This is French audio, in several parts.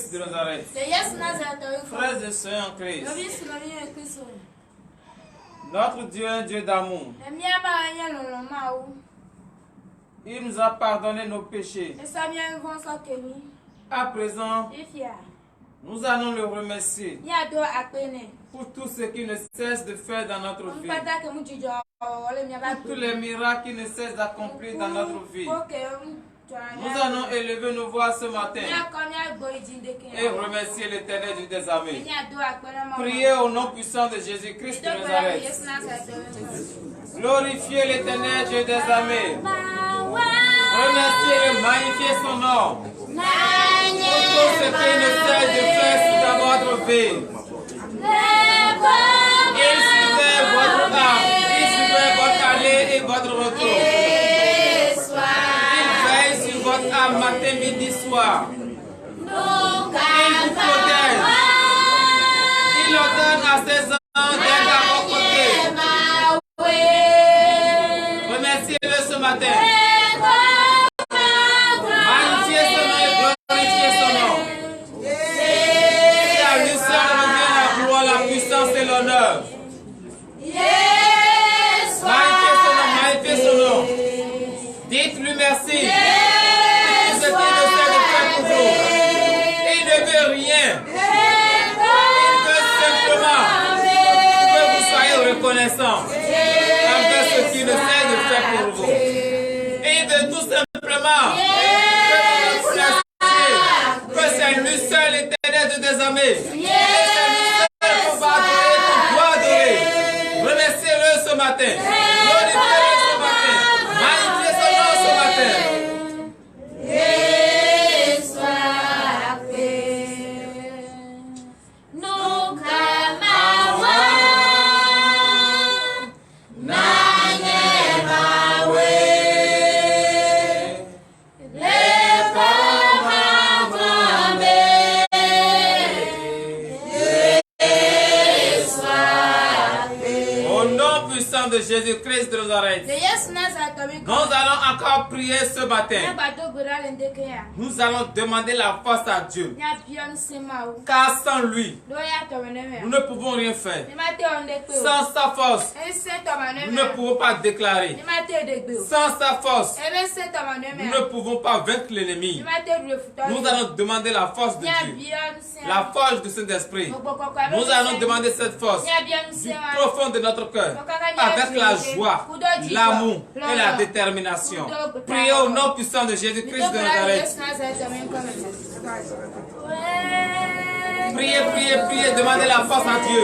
Christ de Nazareth, frères et sœurs en Christ, notre Dieu est un Dieu d'amour. Il nous a pardonné nos péchés. À présent, nous allons le remercier pour tout ce qu'il ne cesse de faire dans notre vie, pour tous les miracles qu'il ne cesse d'accomplir dans notre vie. Nous allons élever nos voix ce matin et remercier l'Éternel Dieu des armées. Priez au nom puissant de Jésus-Christ de Nazareth. Glorifiez l'Éternel Dieu des armées. Remerciez et magnifiez son nom pour tout ce qu'il ne cesse de faire dans votre vie. Il suivait votre âme, il suivait votre aller et votre retour. Votre âme matin, midi, soir. Il vous protège. Il ordonne à ses anges d'être à vos côtés. Remerciez-le ce matin. Magnifiez son nom et glorifiez son nom. C'est à lui seul revient la gloire, la puissance et l'honneur. Magnifiez son nom, magnifiez son nom. Dites-lui merci. Il ne veut rien. Il veut simplement que vous soyez reconnaissants envers ce qu'il essaie de faire pour vous. Il veut tout simplement que vous reconnaissiez que c'est lui seul l'Éternel de des armées. Et c'est lui seul qu'on va adorer, qu'on doit adorer. Remerciez-le ce matin. Glorifiez-le ce matin. Magnifiez son nom ce matin. De Jésus-Christ de Nazareth. Nous allons encore prier ce matin. Nous allons demander la force à Dieu. Car sans lui, nous ne pouvons rien faire. Sans sa force, nous ne pouvons pas déclarer. Sans sa force, nous ne pouvons pas vaincre l'ennemi. Nous allons demander la force de Dieu. La force du Saint-Esprit. Nous allons demander cette force du profond de notre cœur. Avec la joie, l'amour et la détermination. Priez au nom puissant de Jésus-Christ de Nazareth. Priez, priez, priez, demandez la force à Dieu.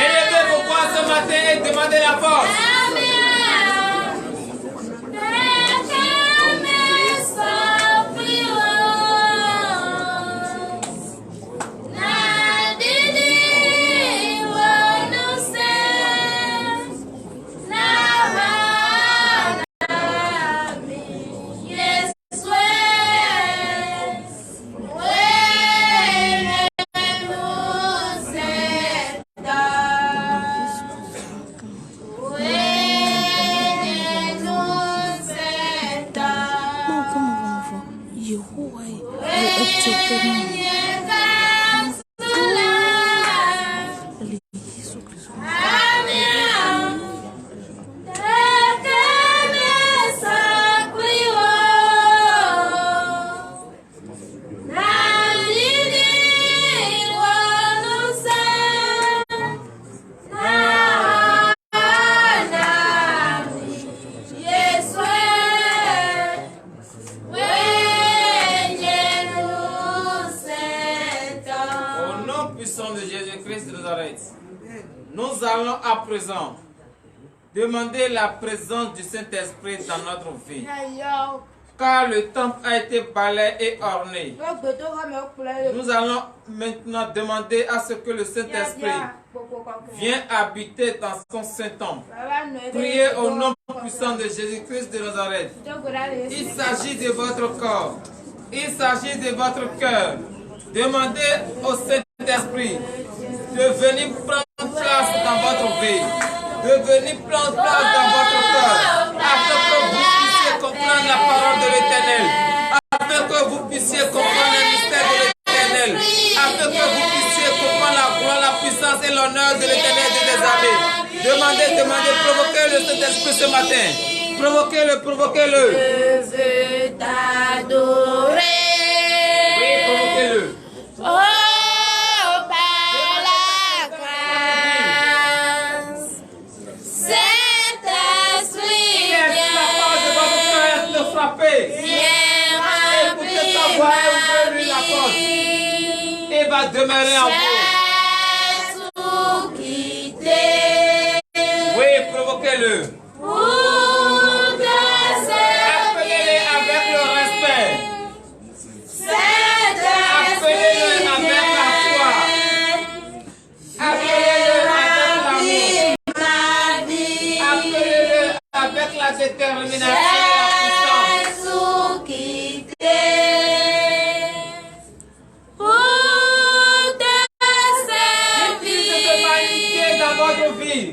Élevez vos voix ce matin et demandez la force. Nous allons à présent demander la présence du Saint-Esprit dans notre vie. Car le temple a été balayé et orné. Nous allons maintenant demander à ce que le Saint-Esprit vienne habiter dans son Saint-Temple. Priez au nom puissant de Jésus-Christ de Nazareth. Il s'agit de votre corps. Il s'agit de votre cœur. Demandez au Saint-Esprit de venir prendre place dans votre vie, devenir place dans votre cœur, afin que vous puissiez comprendre la parole de l'Éternel, afin que vous puissiez comprendre le mystère de l'Éternel, afin que vous puissiez comprendre la gloire, la puissance et l'honneur de l'Éternel des armées. Demandez, provoquez le Saint-Esprit ce matin. Provoquez-le. Je veux t'adorer. Oui, provoquez-le. Oh, par la grâce, Saint-Esprit, viens frapper. Écoutez sa voix et ouvrez-lui la porte. Et va demeurer en vous. Oui, provoquez-le. Appelez-le avec le respect. Appelez-le avec la foi. Appelez-le avec l'amour. Appelez-le avec la détermination et la puissance. Dites de magnifier dans votre vie.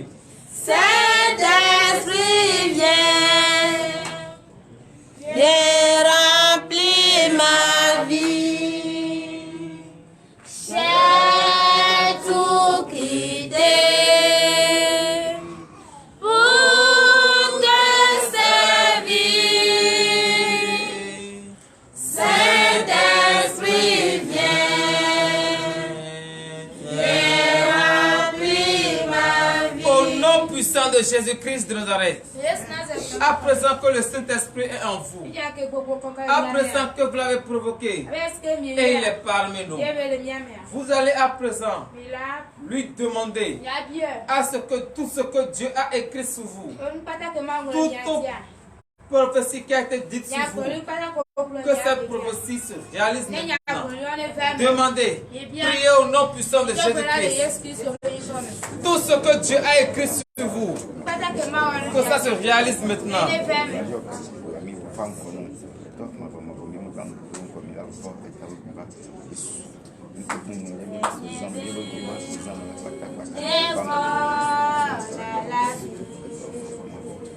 Saint-Esprit, viens remplir ma vie. J'ai tout quitté pour te servir. Saint-Esprit, viens remplir ma vie. Au nom puissant de Jésus-Christ de Nazareth, à présent que le Saint-Esprit est en vous, à présent que vous l'avez provoqué et il est parmi nous, vous allez à présent lui demander à ce que tout ce que Dieu a écrit sur vous, toute prophétie qui a été dite sur vous, que cette prophétie se réalise maintenant. Demandez, priez au nom puissant de Jésus-Christ. Tout ce que Dieu a écrit sur vous, que ça se réalise maintenant.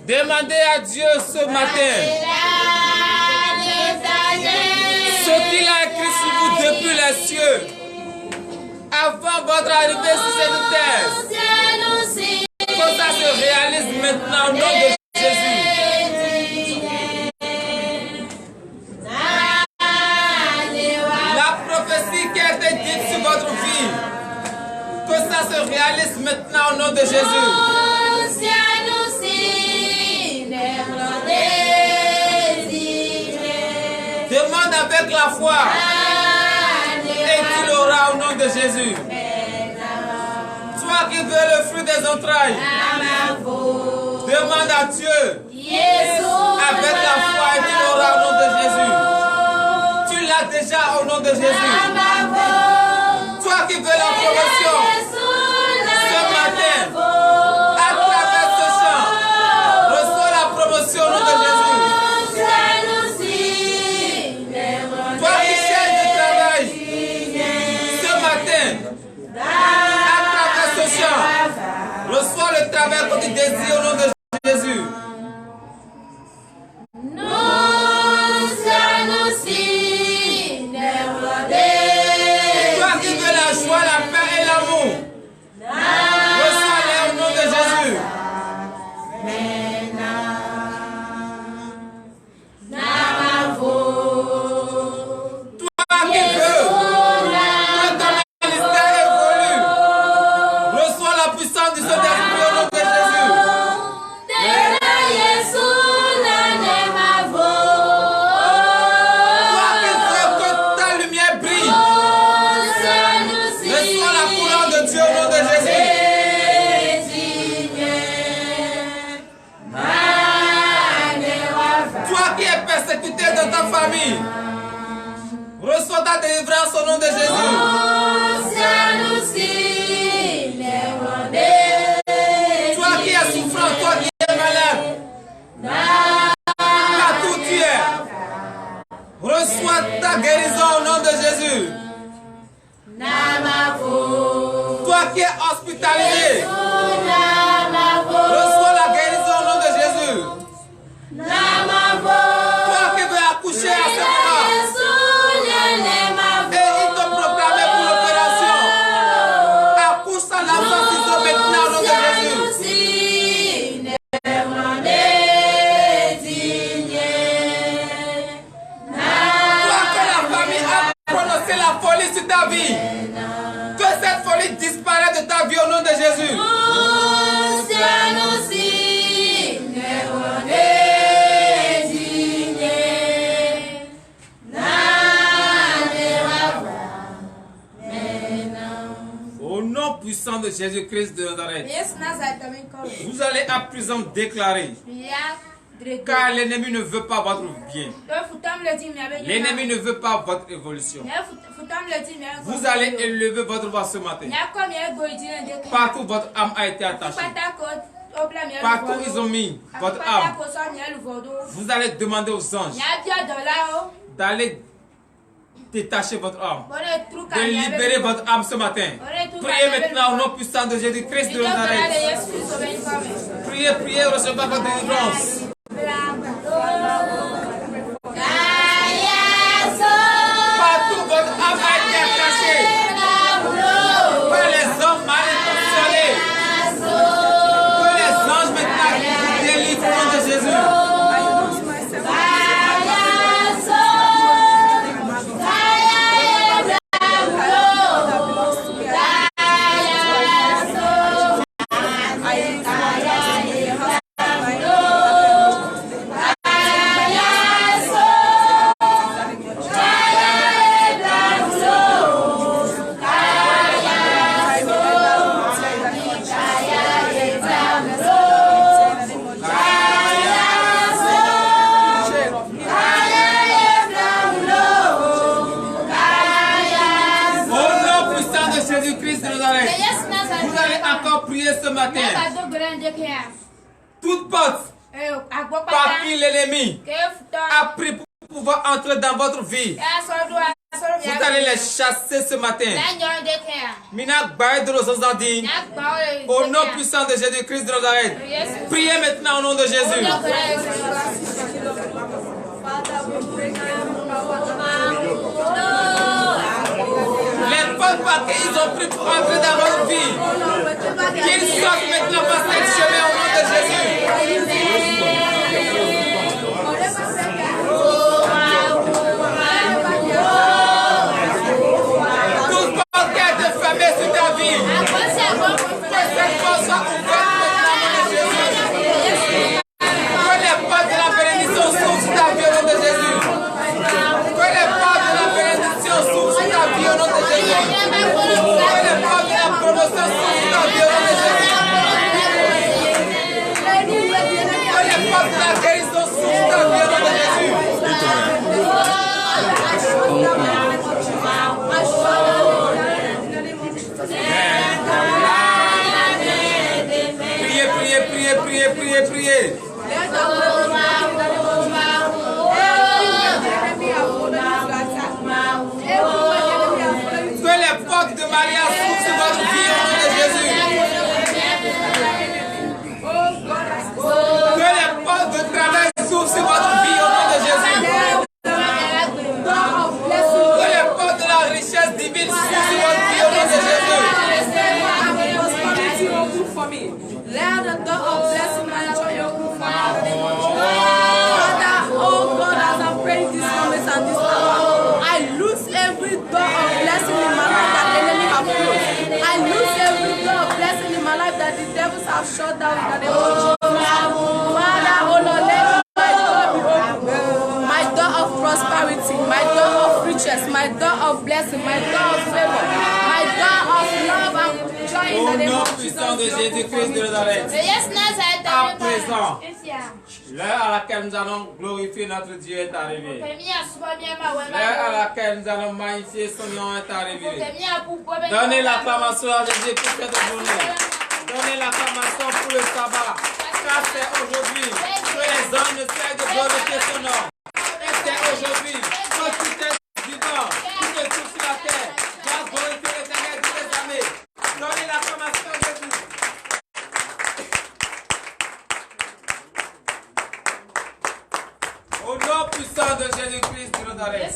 Demandez à Dieu ce matin ce qu'il a écrit sur vous depuis les cieux, avant votre arrivée sur cette terre. Que ça se réalise maintenant au nom de Jésus. La prophétie qui a été dite sur votre vie, que ça se réalise maintenant au nom de Jésus. Demande avec la foi et tu l'auras au nom de Jésus. Toi qui veux le fruit des entrailles, demande à Dieu avec la foi et tu l'auras au nom de Jésus. Tu l'as déjà au nom de Jésus. Toi qui veux la promotion, ce matin, à travers ce chant, reçois la promotion au nom de Jésus. Toi qui cherches du travail, ce matin, à travers ce chant, reçois le travail que tu désires au nom de Jésus. Toi qui veux la joie, la paix et l'amour, reçois-les au nom de Jésus. Toi qui veux que ton ministère évolue, reçois la puissance du Saint-Esprit au nom de Jésus. Toi qui veux que ta lumière brille, reçois la couronne de Dieu au nom de Jésus. Toi qui es persécuté dans ta famille, reçois ta délivrance au nom de Jésus. Toi qui es souffrant, toi qui es malade, partout où tu es, reçois ta guérison au nom de Jésus. Toi qui es hospitalisé, ta vie. Que cette folie disparaisse de ta vie au nom de Jésus. Au nom puissant de Jésus-Christ de Nazareth, vous allez à présent déclarer, car l'ennemi ne veut pas votre bien. L'ennemi ne veut pas votre évolution. Vous allez élever votre voix ce matin. Partout votre âme a été attachée. Partout ils ont mis votre âme. Vous allez demander aux anges d'aller détacher votre âme, de libérer votre âme ce matin. Priez maintenant au nom puissant de Jésus-Christ de Nazareth. Priez, priez, recevez votre délivrance. Partout votre âme a été attachée par les hommes mal intentionnés. Que les anges maintenant vous délivrent au nom de Jésus. Ce matin, toute porte par qui l'ennemi a pris pour pouvoir entrer dans votre vie, vous allez les chasser ce matin. Au nom puissant de Jésus-Christ de Nazareth, priez maintenant au nom de Jésus. Les portes par qui ils ont pris pour entrer dans votre vie, qu'ils sortent maintenant par cette chemin au nom de Jésus. Toute porte qui a été fermée sur ta vie, que cette porte soit ouverte maintenant au nom de Jésus. Que les portes de la bénédiction s'ouvrent sur ta vie au nom de Jésus. Que les portes de la bénédiction s'ouvrent sur ta vie au nom de Jésus. Que les portes de la promotion s'ouvrent sur ta vie au nom de Jésus. Que les portes de la guérison s'ouvrent sur ta vie au nom de Jésus. Priez, priez, priez, priez, priez, priez. Que les portes de mariage s'ouvrent sur votre vie au nom de Jésus. Que les portes de travail s'ouvrent sur votre vie au nom de Jésus. Que les portes de la richesse divine s'ouvrent sur votre vie au nom de Jésus. Let the door of blessing and joy open for me. Father, oh God, as I'm praying this moment and this hour, I lose every door of blessing in my life that the enemy have closed. I lose every door of blessing in my life that the devils have shut down in the name of Jesus. Father, oh Lord, let my door be open. My door of prosperity, my door of riches, my door of blessing, my door of favor, my door of love and joy in the name of Jesus. Au nom puissant de Jésus-Christ de Nazareth, à présent, l'heure à laquelle nous allons glorifier notre Dieu est arrivée. L'heure à laquelle nous allons magnifier son nom est arrivée. Donnez l'acclamation à Jésus pour cette journée. Donnez l'acclamation pour le sabbat. Car c'est aujourd'hui que les hommes ne cessent de glorifier son nom. Et c'est aujourd'hui que tout est vivant, tout est tout sur la terre. Va glorifier l'Éternel de les armées. Donnez l'acclamation à Jésus. Au nom puissant de Jésus-Christ de Nazareth.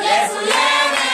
Yesu yeye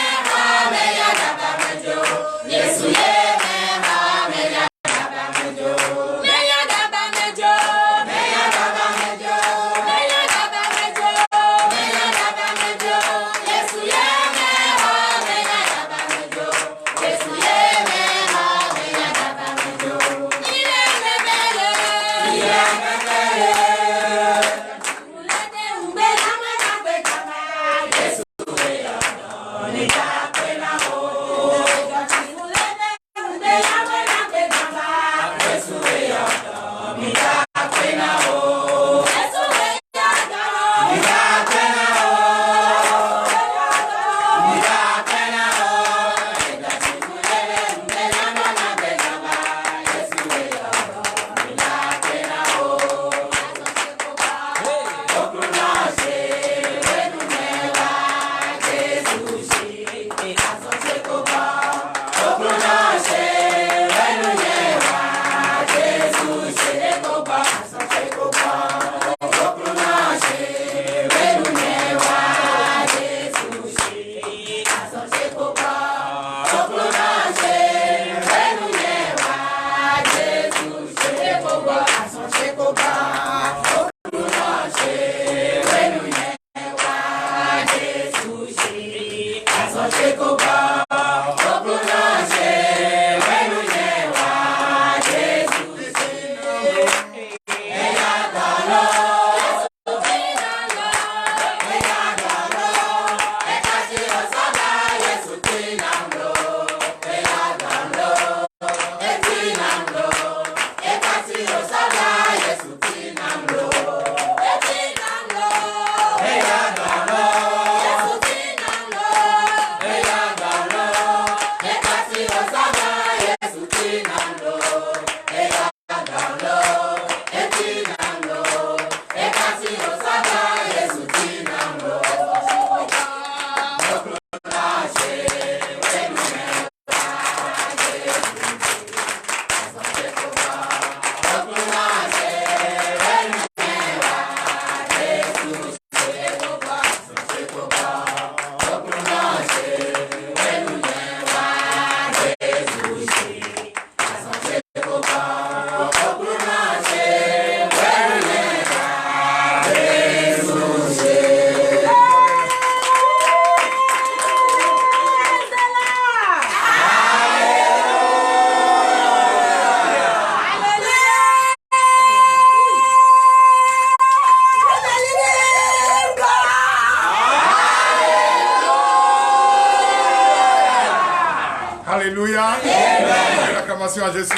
Alléluia. Amen. L'acclamation à Jésus.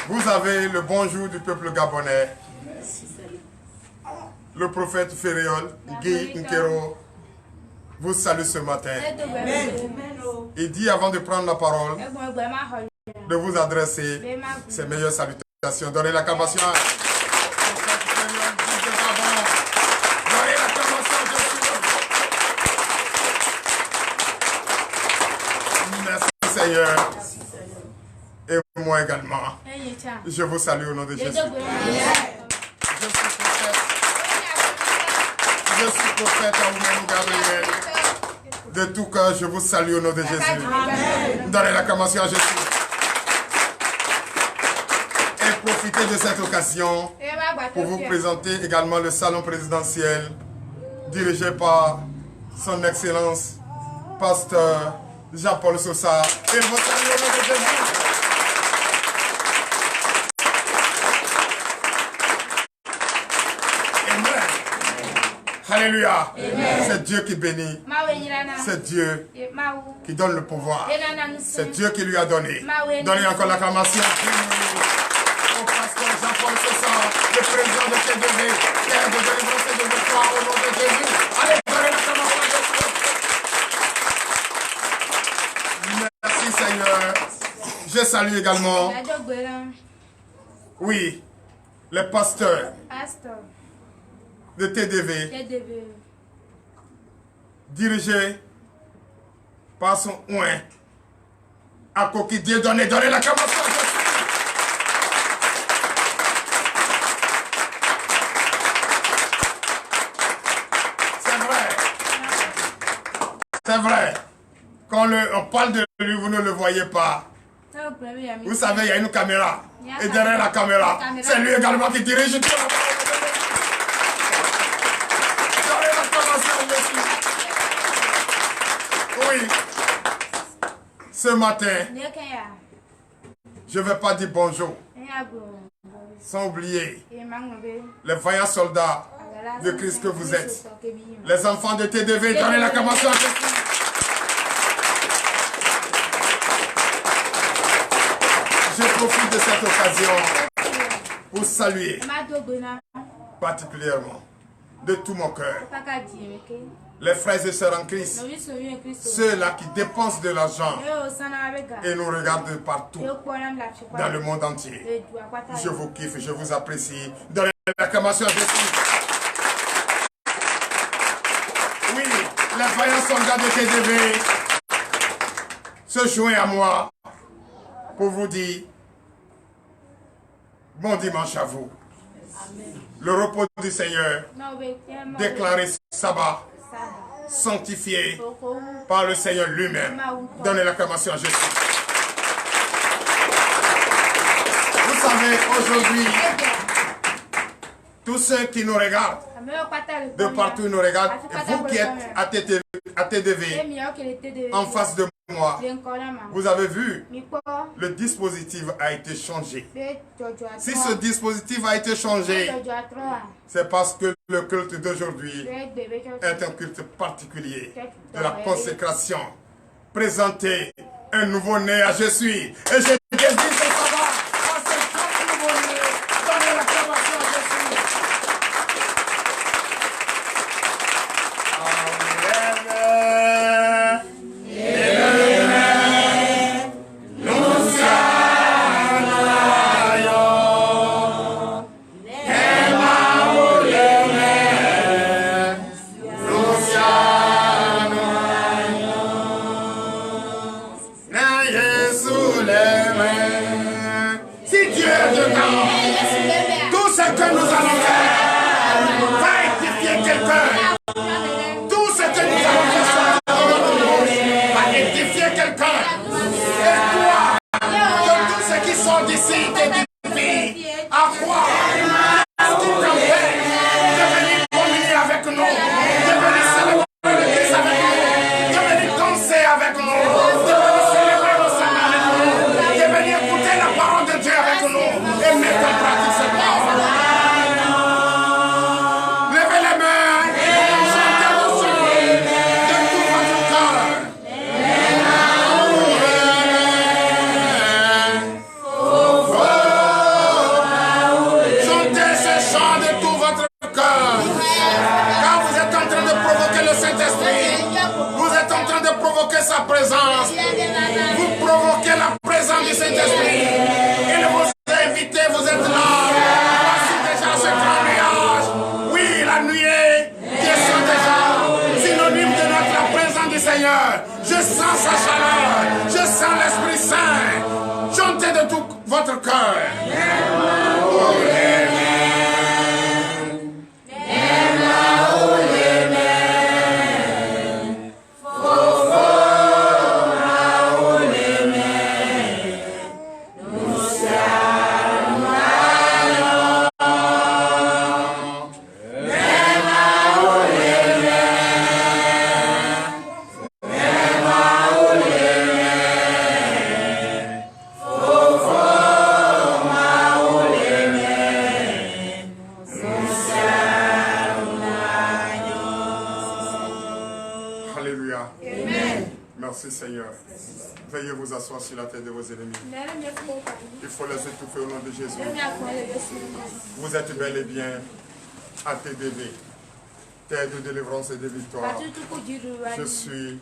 Vous avez le bonjour du peuple gabonais. Le prophète Féréol, Guy Nkero, vous salue ce matin. Il dit avant de prendre la parole, de vous adresser ses meilleures salutations. Donnez l'acclamation à Donnez l'acclamation à Jésus. Merci Seigneur. Et moi également. Je vous salue au nom de Jésus. Je suis prophète Aoumène Gabriel. De tout cœur, je vous salue au nom de Jésus. Donnez l'acclamation à Jésus. Et profitez de cette occasion pour vous présenter également le salon présidentiel dirigé par son Excellence, Pasteur Jean-Paul Sosa. Et vous salue au nom de Jésus. Alléluia. C'est Dieu qui bénit. C'est Dieu qui donne le pouvoir. C'est Dieu qui lui a donné. Donnez encore l'acclamation au pasteur Jean-Paul Sosa, le président de TDV, Terre de délivrance et de victoire au nom de Jésus. Allez, donnez l'acclamation à Jésus. Merci Seigneur. Je salue également, oui, les pasteurs de TDV, dirigé par son oint à Koki Dieu donné l'acclamation. C'est vrai. Quand on parle de lui, vous ne le voyez pas. Vous savez, il y a une caméra. Et derrière la caméra, c'est lui également qui dirige tout. Oui, ce matin, je ne vais pas dire bonjour, sans oublier les vaillants soldats de Christ que vous êtes, les enfants de TDV, donnez l'acclamation à Jésus. Je profite de cette occasion pour saluer particulièrement de tout mon cœur les frères et sœurs en Christ, ceux-là qui dépensent de l'argent et nous regardent partout dans le monde entier. Je vous kiffe, je vous apprécie. Donnez l'acclamation à Jésus. Oui, les vaillants soldats de TDV se joignent à moi pour vous dire bon dimanche à vous. Le repos du Seigneur, déclaré sabbat, sanctifié par le Seigneur lui-même. Donnez l'acclamation à Jésus. Vous savez, aujourd'hui, tous ceux qui nous regardent, de partout nous regardent, vous qui êtes à TDV, en face de moi, vous avez vu, le dispositif a été changé. Si ce dispositif a été changé, c'est parce que le culte d'aujourd'hui est un culte particulier de la consécration. Présenter un nouveau-né à Jésus. Et je dédie ce sabbat à ce grand nouveau-né. Donnez l'acclamation à Jésus. Levez les mains, chantez-vous présence. Vous provoquez la présence du Saint-Esprit. Il vous a invité, vous êtes là. Voici déjà ce grand nuage. Oui, la nuée descend déjà. Synonyme de notre présence du Seigneur. Je sens sa chaleur. Je sens l'Esprit Saint. Chantez de tout votre cœur. Veuillez vous asseoir sur la tête de vos ennemis. Il faut les étouffer au nom de Jésus. Vous êtes bel et bien à TDV, terre de délivrance et de victoire. Je suis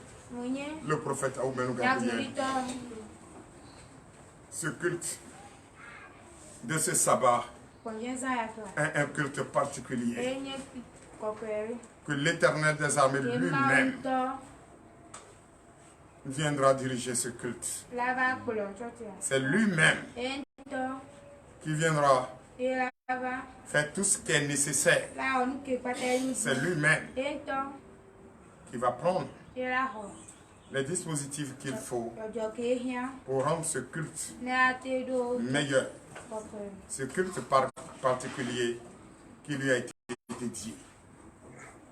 le prophète Aoubelou Gabriel. Ce culte de ce sabbat est un culte particulier que l'Éternel des armées lui-même viendra diriger ce culte. C'est lui-même qui viendra faire tout ce qui est nécessaire. C'est lui-même qui va prendre les dispositifs qu'il faut pour rendre ce culte meilleur. Ce culte particulier qui lui a été dédié.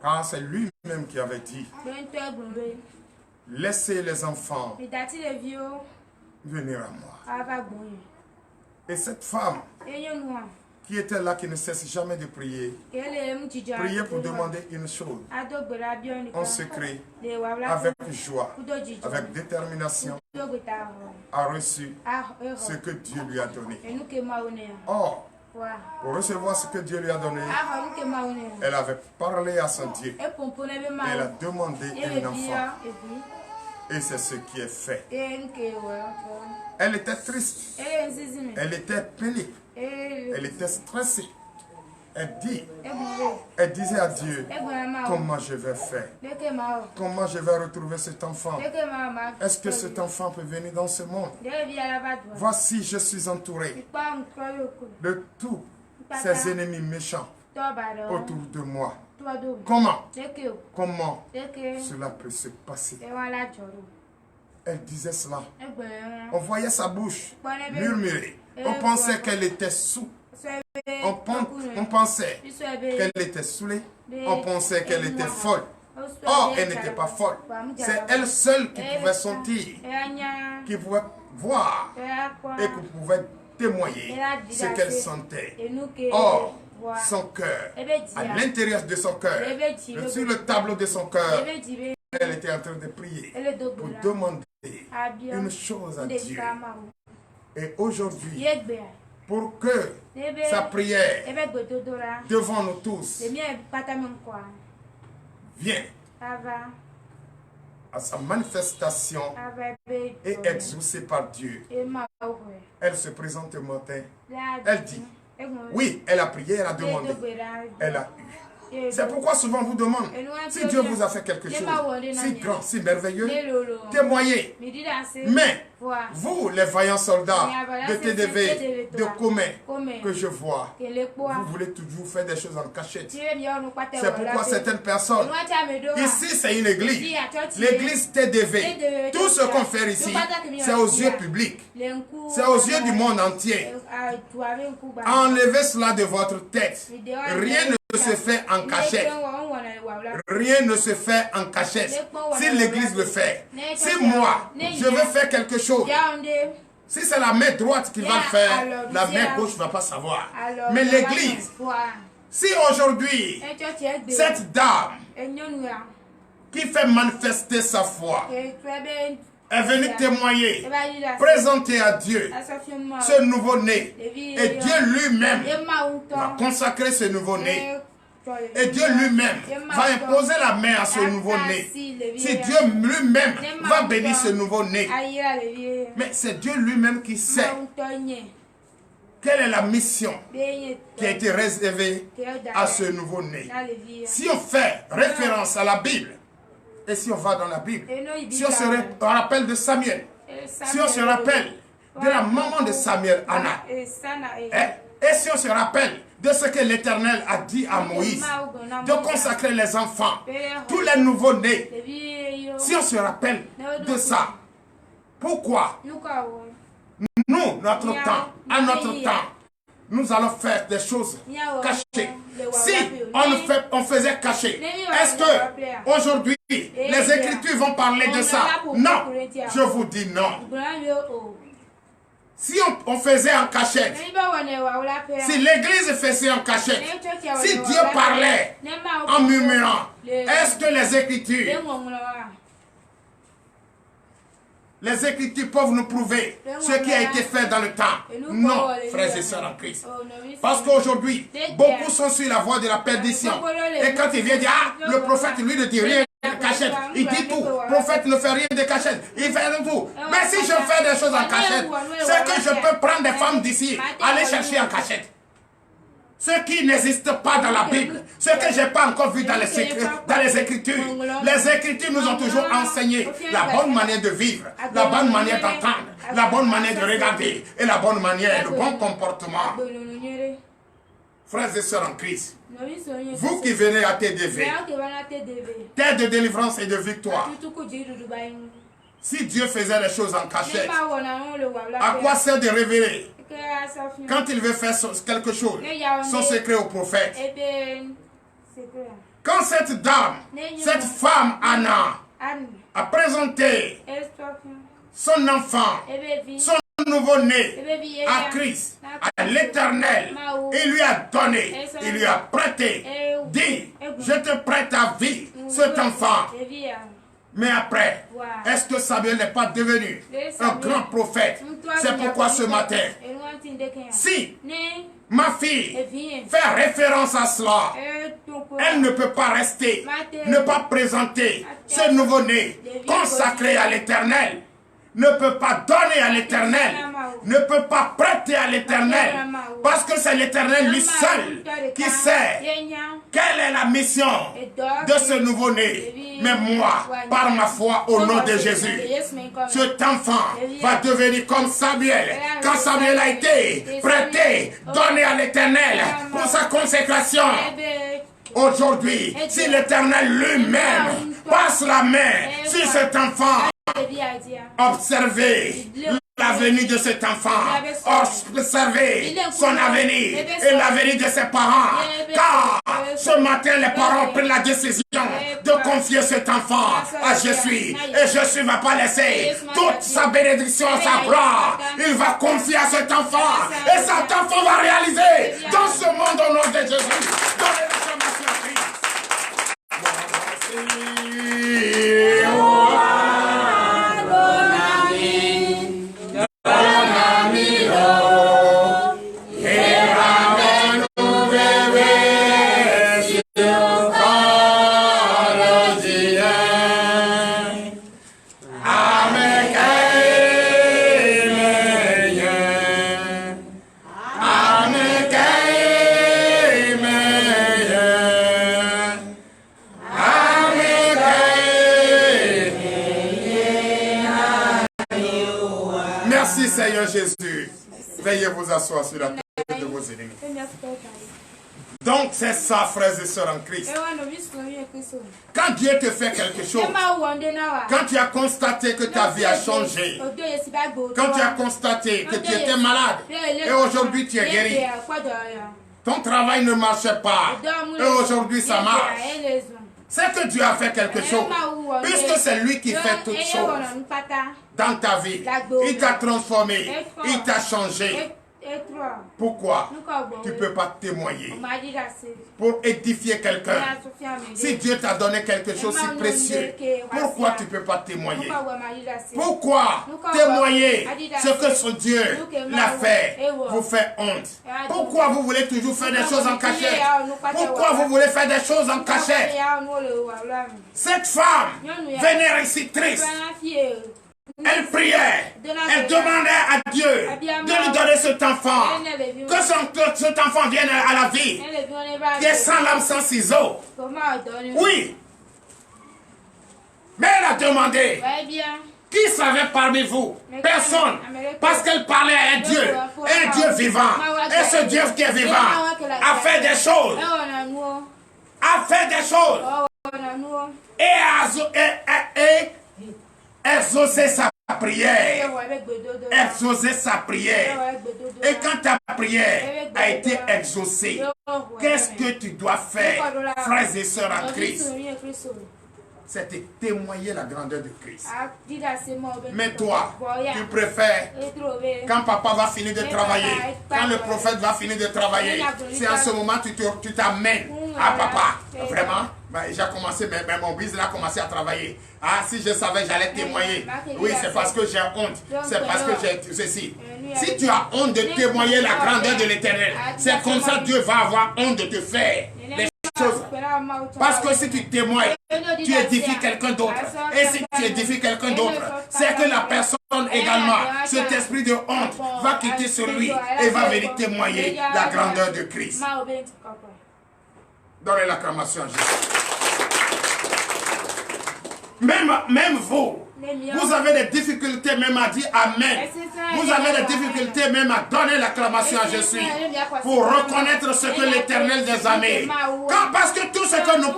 Car c'est lui-même qui avait dit: laissez les enfants venir à moi. Et cette femme qui était là, qui ne cesse jamais de prier, priait pour demander une chose en secret, avec joie, avec détermination, a reçu ce que Dieu lui a donné. Or, pour recevoir ce que Dieu lui a donné, elle avait parlé à son Dieu. Elle a demandé un enfant. Et c'est ce qui est fait. Elle était triste. Elle était pénible. Elle était stressée. Elle disait à Dieu: comment je vais faire? Comment je vais retrouver cet enfant? Est-ce que cet enfant peut venir dans ce monde? Voici, je suis entouré de tous ces ennemis méchants autour de moi. Comment cela peut se passer? Elle disait cela. On voyait sa bouche murmurer. On pensait qu'elle était sous. On pensait qu'elle était saoulée. On pensait qu'elle était folle. Or, elle n'était pas folle. C'est elle seule qui pouvait sentir, qui pouvait voir et qui pouvait témoigner ce qu'elle sentait. Or, son cœur, à l'intérieur de son cœur, sur le tableau de son cœur, elle était en train de prier pour demander une chose à Dieu. Et aujourd'hui, pour que sa prière devant nous tous vienne à sa manifestation et exaucée par Dieu, elle se présente au matin. Elle dit: oui, elle a prié, elle a demandé, elle a eu. C'est pourquoi souvent on vous demande, si Dieu vous a fait quelque chose, si grand, si merveilleux, témoignez. Mais vous, les vaillants soldats de TDV, de Commet, que je vois, vous voulez toujours faire des choses en cachette. C'est pourquoi certaines personnes, ici c'est une église, l'église TDV, tout ce qu'on fait ici, c'est aux yeux publics, c'est aux yeux du monde entier. Enlevez cela de votre tête. Rien ne se fait en cachette. Rien ne se fait en cachette. Si l'église le fait, si moi, je veux faire quelque chose, si c'est la main droite qui va le faire, la main gauche ne va pas savoir. Mais l'église, si aujourd'hui, cette dame qui fait manifester sa foi est venue témoigner, présenter à Dieu ce nouveau-né, et Dieu lui-même va consacrer ce nouveau-né Et Dieu lui-même va imposer la main à ce nouveau-né. Si Dieu lui-même va bénir ce nouveau-né. Mais c'est Dieu lui-même qui sait quelle est la mission qui a été réservée à ce nouveau-né. Si on fait référence à la Bible, et si on va dans la Bible, si on se rappelle de Samuel, si on se rappelle de la maman de Samuel, Anna, et si on se rappelle de ce que l'Éternel a dit à Moïse, de consacrer les enfants, tous les nouveaux-nés, si on se rappelle de ça, pourquoi nous, notre temps, à notre temps, nous allons faire des choses cachées? Si on faisait caché, est-ce que aujourd'hui les Écritures vont parler de ça? Non, je vous dis non. Si on faisait en cachette, si l'Église faisait en cachette, si Dieu parlait en murmurant, est-ce que les Écritures peuvent nous prouver ce qui a été fait dans le temps? Non, frères et sœurs en Christ. Parce qu'aujourd'hui, beaucoup sont sur la voie de la perdition. Et quand il vient dire, le prophète, lui, ne dit rien de cachette. Il dit tout. Le prophète ne fait rien de cachette. Il fait tout. Mais si je fais des choses en cachette, c'est que je peux prendre des femmes d'ici, aller chercher en cachette. Ce qui n'existe pas dans la Bible, ce que je n'ai pas encore vu dans les Écritures. Les Écritures nous ont toujours enseigné la bonne manière de vivre, la bonne manière d'entendre, la bonne manière de regarder et la bonne manière, le bon comportement. Frères et sœurs en Christ, vous qui venez à TDV, terre de délivrance et de victoire, si Dieu faisait les choses en cachette, à quoi sert de révéler? Quand il veut faire quelque chose, son secret au prophète. Quand cette dame, cette femme Anna, a présenté son enfant, son nouveau-né à Christ, à l'Éternel, il lui a donné, il lui a prêté, dit, je te prête à vie, cet enfant. Mais après, est-ce que Samuel n'est pas devenu un grand prophète? C'est pourquoi ce matin, si ma fille fait référence à cela, elle ne peut pas rester, ne pas présenter ce nouveau-né consacré à l'Éternel, ne peut pas donner à l'Éternel, ne peut pas prêter à l'Éternel, parce que c'est l'Éternel lui seul qui sait quelle est la mission de ce nouveau-né. Mais moi, par ma foi au nom de Jésus, cet enfant va devenir comme Samuel. Quand Samuel a été prêté, donné à l'Éternel pour sa consécration. Aujourd'hui, si l'Éternel lui-même passe la main sur cet enfant, observez l'avenir de cet enfant, observez son avenir et l'avenir de ses parents. Car ce matin, les parents ont pris la décision de confier cet enfant à Jésus. Et Jésus ne va pas laisser toute sa bénédiction, sa gloire. Il va confier à cet enfant. Et cet enfant va réaliser dans ce monde au nom de Jésus. Dans l'exclamation Seigneur Jésus, veuillez vous asseoir sur la tête de vos ennemis. Donc c'est ça, frères et sœurs en Christ. Quand Dieu te fait quelque chose, quand tu as constaté que ta vie a changé, quand tu as constaté que tu étais malade et aujourd'hui tu es guéri, ton travail ne marchait pas et aujourd'hui ça marche, c'est que Dieu a fait quelque chose, puisque c'est lui qui fait toutes choses dans ta vie. Il t'a transformé, il t'a changé. Pourquoi tu ne peux pas témoigner pour édifier quelqu'un? Si Dieu t'a donné quelque chose si précieux, pourquoi tu ne peux pas témoigner? Pourquoi témoigner ce que son Dieu l'a fait vous fait honte? Pourquoi vous voulez toujours faire des choses en cachette? Pourquoi vous voulez faire des choses en cachette? Cette femme vénératrice, elle priait, elle demandait à Dieu de lui donner cet enfant, que cet enfant vienne à la vie, qui est sans lame, sans ciseaux. Oui, mais elle a demandé. Qui savait parmi vous? Personne. Parce qu'elle parlait à un Dieu vivant. Et ce Dieu qui est vivant a fait des choses. A fait des choses. Et exaucé sa prière. Exaucé sa prière. Et quand ta prière a été exaucée, qu'est-ce que tu dois faire, frères et sœurs en Christ? C'est de témoigner la grandeur de Christ. Mais toi, tu préfères, quand papa va finir de travailler, quand le prophète va finir de travailler, c'est en ce moment que tu t'amènes à papa. Vraiment, j'ai commencé, mais mon business a commencé à travailler. Ah, si je savais, j'allais témoigner. Oui, c'est parce que j'ai honte. C'est parce que j'ai ceci. Si tu as honte de témoigner la grandeur de l'Éternel, c'est comme ça Dieu va avoir honte de te faire les choses. Parce que si tu témoignes, tu édifies quelqu'un d'autre. Et si tu édifies quelqu'un d'autre, c'est que la personne également, cet esprit de honte, va quitter sur lui et va venir témoigner la grandeur de Christ. Donnez l'acclamation à Jésus. Même vous, vous avez des difficultés même à dire Amen. Vous avez des difficultés même à donner l'acclamation à Jésus pour reconnaître ce que l'Éternel des armées. Parce que tout ce que nous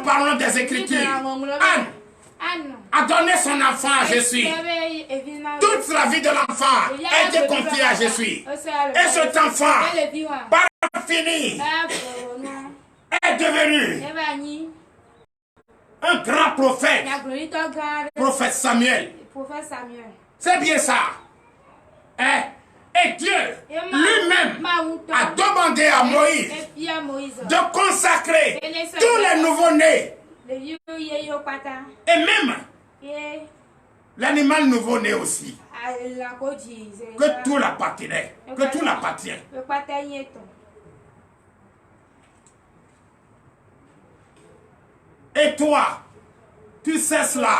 parlons des Écritures. Anne a donné son enfant à Jésus. Toute la vie de l'enfant a été confiée à Jésus. Et cet enfant, par fini, est devenu un grand prophète. Prophète Samuel. C'est bien ça. Et Dieu lui-même a demandé à Moïse de consacrer tous les nouveaux-nés. Et même l'animal nouveau-né aussi. Que tout l'appartenait. Que tout l'appartient. Et toi, tu sais cela.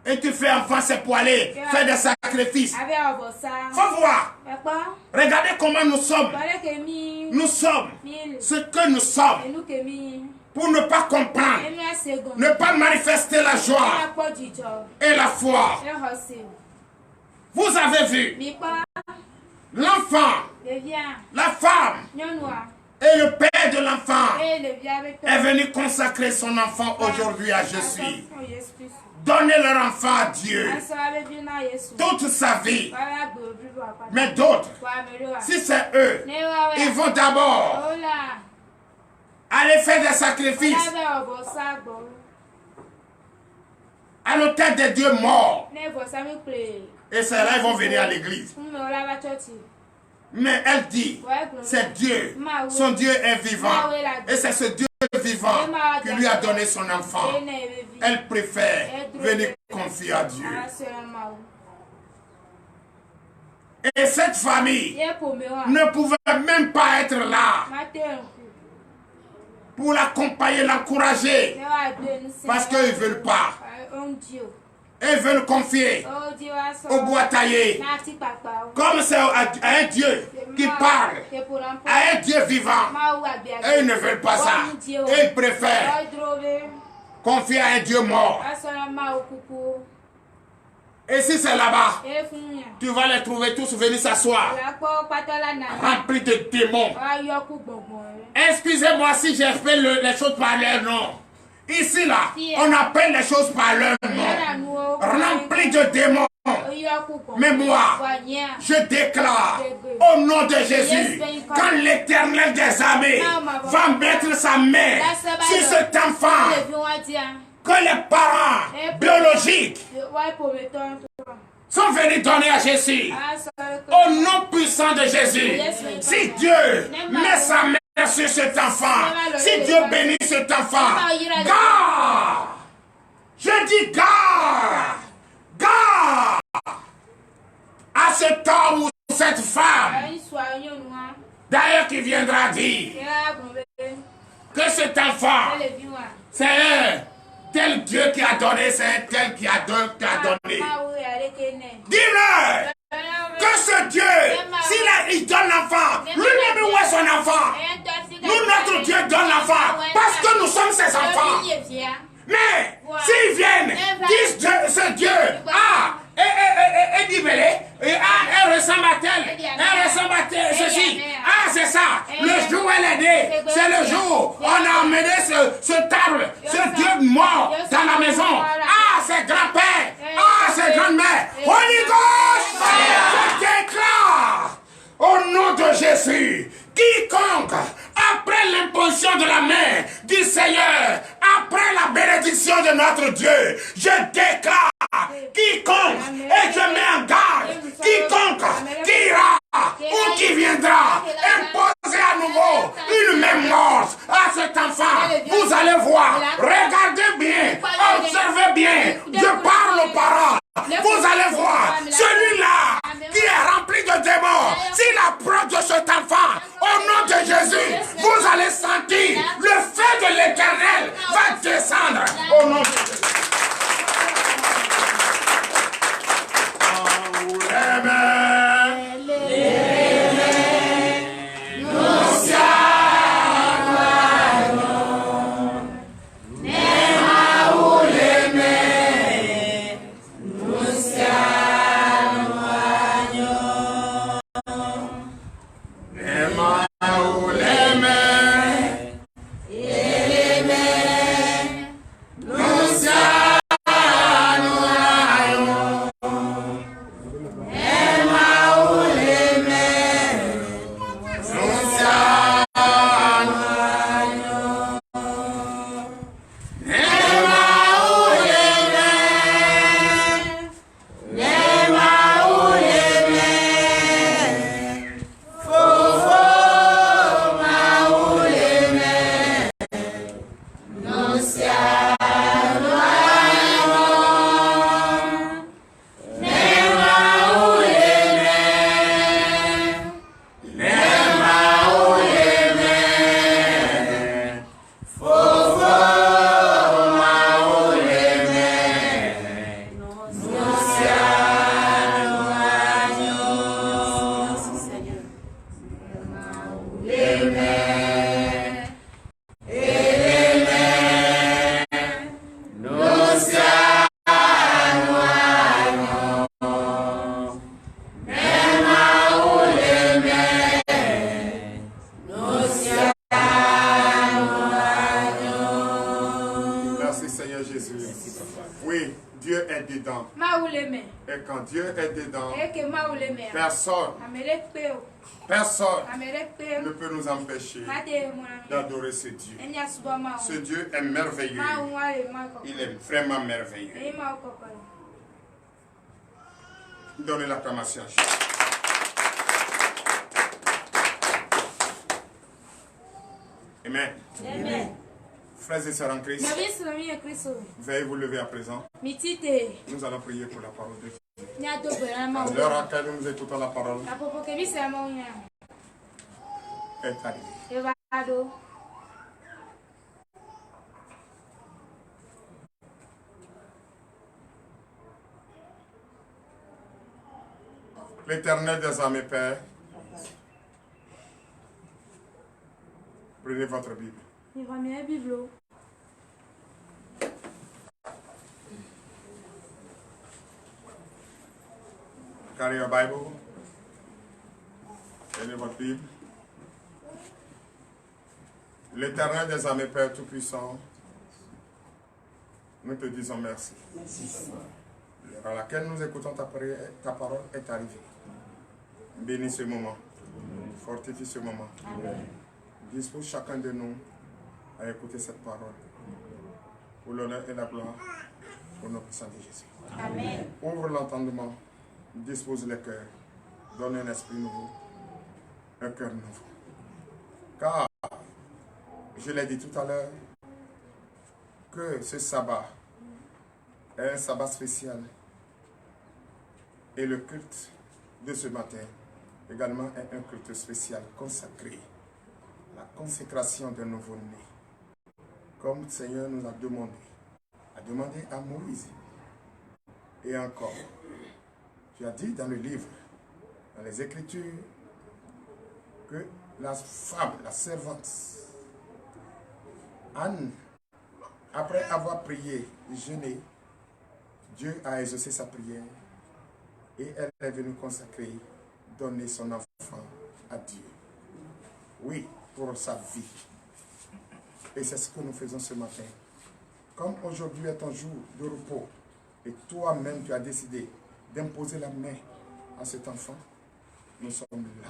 Et tu fais avancer pour aller faire des sacrifices. Faut voir. Regardez comment nous sommes. Nous sommes ce que nous sommes. Pour ne pas comprendre. Ne pas manifester la joie et la foi. Vous avez vu l'enfant, la femme et le père de l'enfant est venu consacrer son enfant aujourd'hui à Jésus. Donner leur enfant à Dieu toute sa vie. Mais d'autres, si c'est eux, ils vont d'abord aller faire des sacrifices à l'autel des dieux morts. Et c'est là qu'ils vont venir à l'église. Mais elle dit, c'est Dieu, son Dieu est vivant. Et c'est ce Dieu vivant qui lui a donné son enfant. Elle préfère venir confier à Dieu. Et cette famille ne pouvait même pas être là pour l'accompagner, l'encourager. Parce qu'ils ne veulent pas. Ils veulent confier au bois taillé. Comme c'est à un Dieu qui parle, à un Dieu vivant. Et ils ne veulent pas ça. Et ils préfèrent confier à un Dieu mort. Et si c'est là-bas, tu vas les trouver tous venir s'asseoir, remplis de démons. Excusez-moi si j'appelle les choses par leur nom. Ici, là, on appelle les choses par leur nom. Remplis de démons. Mais moi, je déclare au nom de Jésus, quand l'Éternel des armées va mettre sa main sur cet enfant, que les parents biologiques sont venus donner à Jésus. Au nom puissant de Jésus. Si Dieu met sa main sur cet enfant, si Dieu bénit cet enfant, garde. Je dis garde. Garde à cet homme ou cette femme. D'ailleurs qui viendra dire que cet enfant, c'est un tel Dieu qui a donné, c'est un tel qui a donné. Dis-le que ce Dieu, il donne l'enfant, lui-même où est son enfant. Nous, notre Dieu donne l'enfant parce que nous sommes ses enfants. Mais s'ils viennent, disent ce Dieu, et dit elle ressemble à tel, elle ressemble à tel, ceci. Ah, c'est ça. Le jour où elle est née, c'est le jour où on a emmené ce table, ce Dieu mort dans la maison. Ah, c'est grand-père. Ah, c'est grand-mère. Holy Ghost, je déclare au nom de Jésus, quiconque, après l'imposition de la main du Seigneur, après la bénédiction de notre Dieu, je déclare quiconque, et je mets en garde, quiconque qui ira ou qui viendra imposer à nouveau une même mort à cet enfant, vous allez voir, regardez bien, observez bien, je parle aux parents. Vous allez voir, celui-là qui est rempli de démons, s'il approche de cet enfant, au nom de Jésus, vous allez sentir le feu de l'Éternel va descendre au nom de Jésus. Personne ne peut nous empêcher d'adorer ce Dieu. Ce Dieu est merveilleux. Il est vraiment merveilleux. Donnez l'acclamation. Amen. Amen. Frères et sœurs en Christ, veuillez vous lever à présent. Nous allons prier pour la parole de Dieu. À l'heure à laquelle nous écoutons la parole est arrivée. L'Éternel des armées, Père, prenez votre Bible. Carry your Bible. Prenez votre Bible. L'Éternel des armées, Père Tout-Puissant, nous te disons merci. L'heure à laquelle nous écoutons ta parole est arrivée. Bénis ce moment. Fortifie ce moment. Dispose chacun de nous à écouter cette parole. Pour l'honneur et la gloire, au nom puissant de Jésus. Amen. Ouvre l'entendement dispose les cœurs, donne un esprit nouveau, un cœur nouveau. Car, je l'ai dit tout à l'heure, que ce sabbat est un sabbat spécial. Et le culte de ce matin également est un culte spécial consacré. La consécration d'un nouveau-né. Comme le Seigneur nous a demandé à Moïse. Et encore, tu as dit dans le livre, dans les Écritures, que la femme, la servante, Anne, après avoir prié, jeûné, Dieu a exaucé sa prière et elle est venue consacrer, donner son enfant à Dieu. Oui, pour sa vie. Et c'est ce que nous faisons ce matin. Comme aujourd'hui est un jour de repos, et toi-même tu as décidé d'imposer la main à cet enfant, nous sommes là.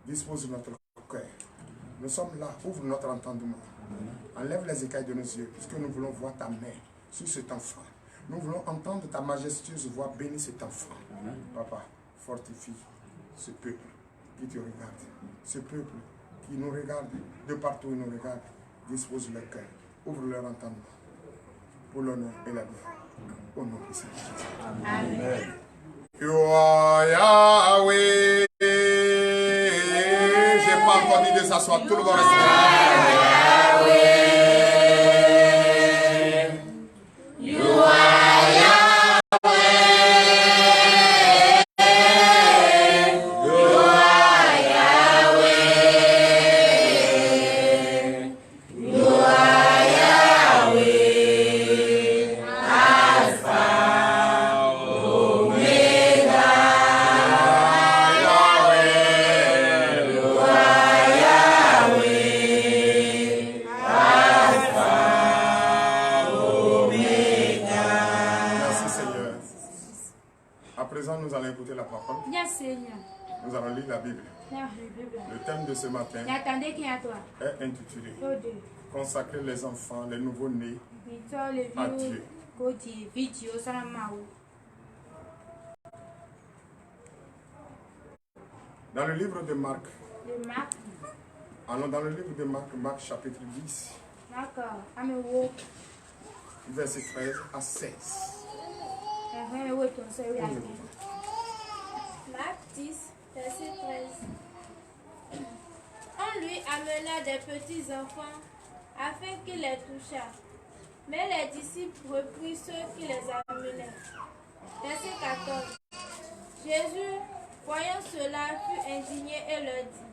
Dispose notre cœur. Nous sommes là, ouvre notre entendement. Enlève les écailles de nos yeux, puisque nous voulons voir ta main sur cet enfant. Nous voulons entendre ta majestueuse voix bénir cet enfant. Papa, fortifie ce peuple qui te regarde. Ce peuple qui nous regarde, de partout où ils nous regardent. Dispose leur cœur, ouvre leur entendement. Pour l'honneur et la gloire. Au nom de Jésus. Amen. You are Yahweh. J'ai pas encore dit de s'asseoir. Tout le monde reste là. You are Yahweh. You are Yahweh. You are Yahweh. Alpha, Omega. Yahweh. You are Yahweh. Alpha, Omega. Merci Seigneur. À présent, nous allons écouter la parole. Nous allons lire la Bible. Le thème de ce matin est intitulé Consacrer les enfants, les nouveaux-nés à Dieu. Dans le livre de Marc, allons dans le livre de Marc, Marc chapitre 10, verset 13 à 16. Marc 10, verset 13. On lui amena des petits enfants afin qu'il les touchât. Mais les disciples reprirent ceux qui les amenaient. Verset 14. Jésus, voyant cela, fut indigné et leur dit: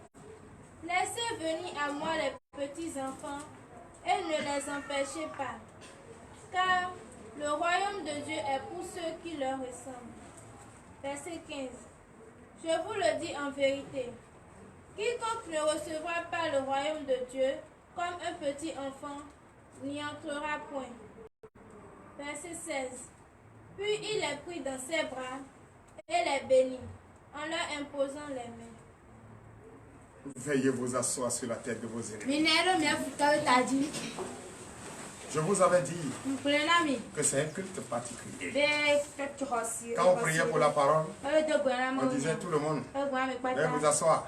Laissez venir à moi les petits enfants et ne les empêchez pas, car le royaume de Dieu est pour ceux qui leur ressemblent. Verset 15. Je vous le dis en vérité, quiconque ne recevra pas le royaume de Dieu comme un petit enfant n'y entrera point. Verset 16. Puis il les prit dans ses bras et les bénit, en leur imposant les mains. Veuillez vous asseoir sur la tête de vos ennemis. Je vous avais dit que c'est un culte particulier. Quand on priait pour la parole, on disait tout le monde, veuillez vous asseoir.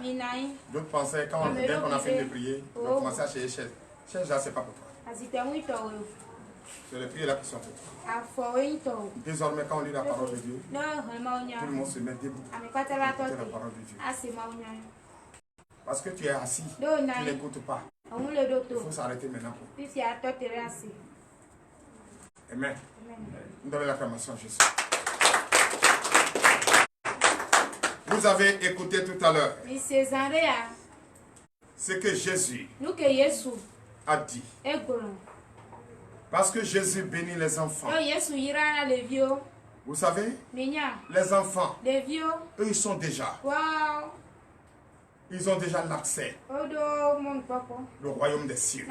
D'autres pensaient, dès qu'on a fini de prier, on commençait à chercher chaise. Chaise là, c'est pas pour toi. C'est les prières là qui sont pour toi. Désormais, quand on lit la parole de Dieu, tout le monde se met debout pour écouter la parole de Dieu. Parce que tu es assis, tu n'écoutes pas. Il faut s'arrêter maintenant pour. Amen. Donnez l'acclamation à Jésus. Vous avez écouté tout à l'heure ce que Jésus a dit. Parce que Jésus bénit les enfants. Vous savez, les enfants, eux, ils sont déjà. Ils ont déjà l'accès au royaume des cieux.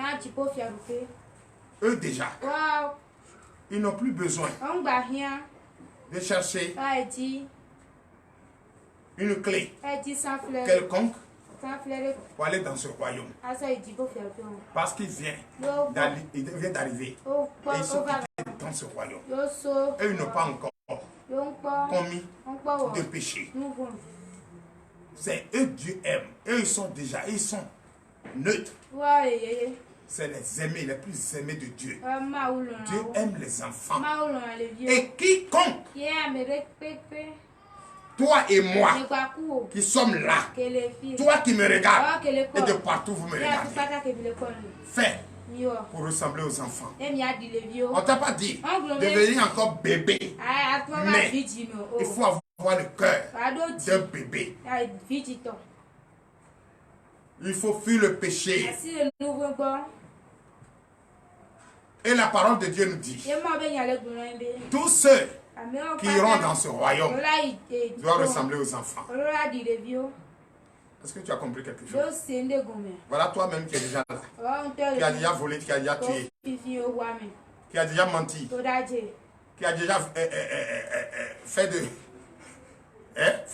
Eux déjà. Ils n'ont plus besoin de chercher une clé quelconque pour aller dans ce royaume. Parce qu'il vient d'arriver. Et ils sont quittés dans ce royaume. Eux, ils n'ont pas encore commis de péché. C'est eux Dieu aime. Eux ils sont neutres. C'est les aimés, les plus aimés de Dieu. Dieu aime les enfants. Et quiconque, toi et moi, qui sommes là, toi qui me regardes, et de partout vous me regardez, fais pour ressembler aux enfants. On t'a pas dit de devenir encore bébé, mais il faut avoir le cœur d'un bébé. Il faut fuir le péché. Et la parole de Dieu nous dit, tous ceux qui iront dans ce royaume doivent ressembler aux enfants. Est-ce que tu as compris quelque chose? Voilà toi-même qui es déjà là, qui a déjà volé, qui a déjà tué, qui a déjà menti, qui a déjà fait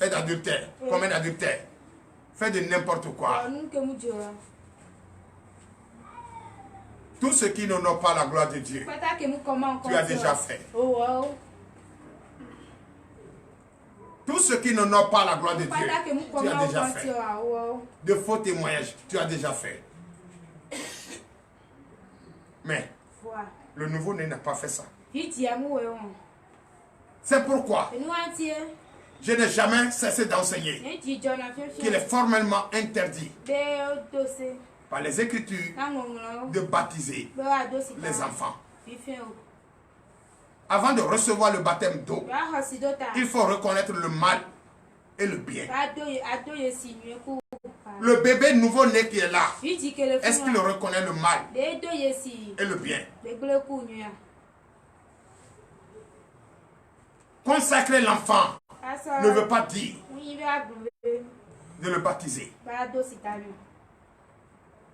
d'adultère, combien d'adultère, fait de n'importe quoi. Tout ce qui n'honore pas la gloire de Dieu, tu as déjà fait. Tout ce qui n'honore pas la gloire de Dieu, tu as déjà fait. De faux témoignages, tu as déjà fait. Mais le nouveau-né n'a pas fait ça. C'est pourquoi je n'ai jamais cessé d'enseigner qu'il est formellement interdit par les Écritures de baptiser les enfants. Avant de recevoir le baptême d'eau, il faut reconnaître le mal et le bien. Le bébé nouveau-né qui est là, est-ce qu'il reconnaît le mal et le bien? Consacrer l'enfant ne veut pas dire de le baptiser.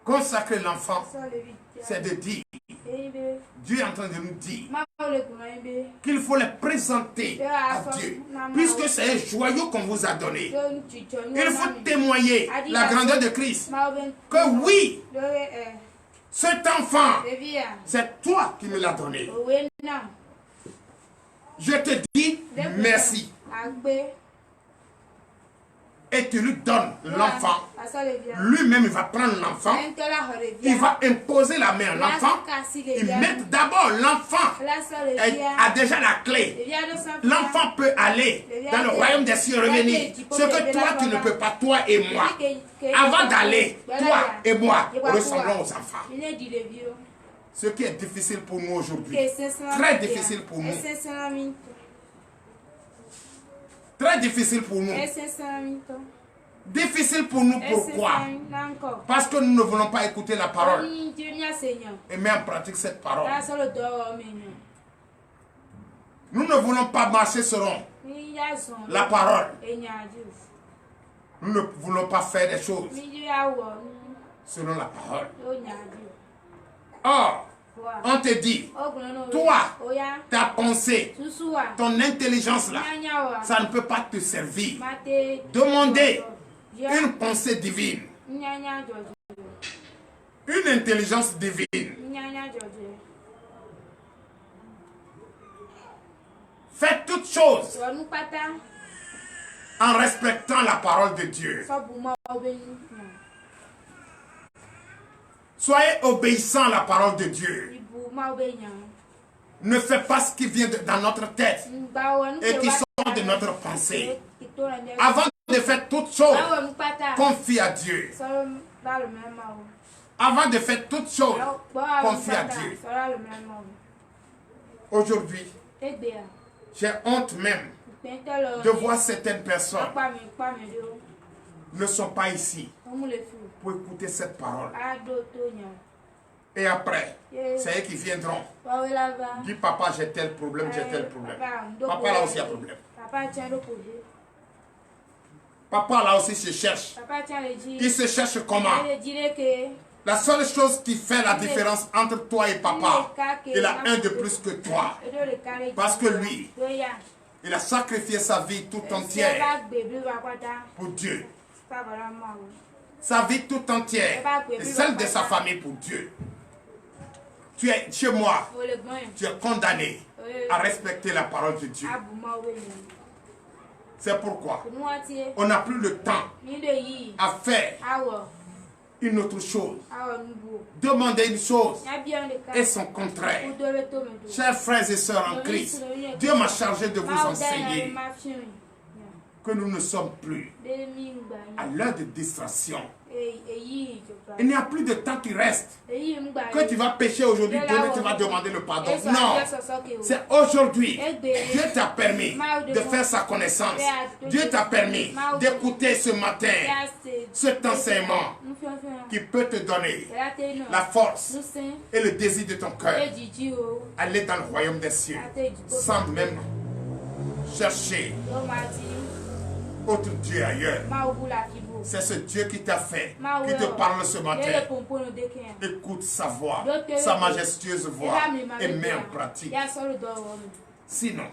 Consacrer l'enfant, c'est de dire, Dieu est en train de nous dire qu'il faut les présenter à Dieu. Puisque c'est un joyau qu'on vous a donné, il faut témoigner la grandeur de Christ. Que oui, cet enfant, c'est toi qui me l'as donné. Je te dis merci. Et tu lui donnes l'enfant. Lui-même, il va prendre l'enfant. Il va imposer la main à l'enfant. Il met d'abord l'enfant. A déjà la clé. L'enfant peut aller dans le royaume des cieux, revenir. Ce que toi, tu ne peux pas, toi et moi. Avant d'aller, toi et moi, ressemblons aux enfants. Ce qui est difficile pour nous aujourd'hui. Très difficile pour nous. Très difficile pour nous. Difficile pour nous, pourquoi? Parce que nous ne voulons pas écouter la parole et mettre en pratique cette parole. Nous ne voulons pas marcher selon la parole. Nous ne voulons pas faire des choses selon la parole. Or, on te dit, toi, ta pensée, ton intelligence là, ça ne peut pas te servir. Demandez une pensée divine, une intelligence divine. Faites toutes choses en respectant la parole de Dieu. Soyez obéissants à la parole de Dieu. Ne faites pas ce qui vient dans notre tête et qui sort de notre pensée. Avant de faire toutes choses, confie à Dieu. Avant de faire toutes choses, confie à Dieu. Aujourd'hui, j'ai honte même de voir certaines personnes ne sont pas ici pour écouter cette parole. Et après, c'est eux qui viendront. Dis papa, j'ai tel problème, j'ai tel problème. Papa là aussi a problème. Papa là aussi se cherche. Il se cherche comment? La seule chose qui fait la différence entre toi et papa, il a un de plus que toi. Parce que lui, il a sacrifié sa vie tout entière pour Dieu. Sa vie tout entière et celle de sa famille pour Dieu. Tu es chez moi, tu es condamné. à respecter la parole de Dieu. C'est pourquoi on n'a plus le temps à faire une autre chose. Demander une chose et son contraire. Chers frères et sœurs en Christ, Dieu m'a chargé de vous enseigner que nous ne sommes plus à l'heure de distraction. Il n'y a plus de temps qui reste. Que tu vas pécher aujourd'hui, demain tu vas demander le pardon. Non, c'est aujourd'hui. Dieu t'a permis de faire sa connaissance. Dieu t'a permis d'écouter ce matin cet enseignement qui peut te donner la force et le désir de ton cœur. Aller dans le royaume des cieux sans même chercher autre Dieu ailleurs. C'est ce Dieu qui t'a fait, qui te parle ce matin. Écoute sa voix, sa majestueuse voix et mets en pratique. Sinon,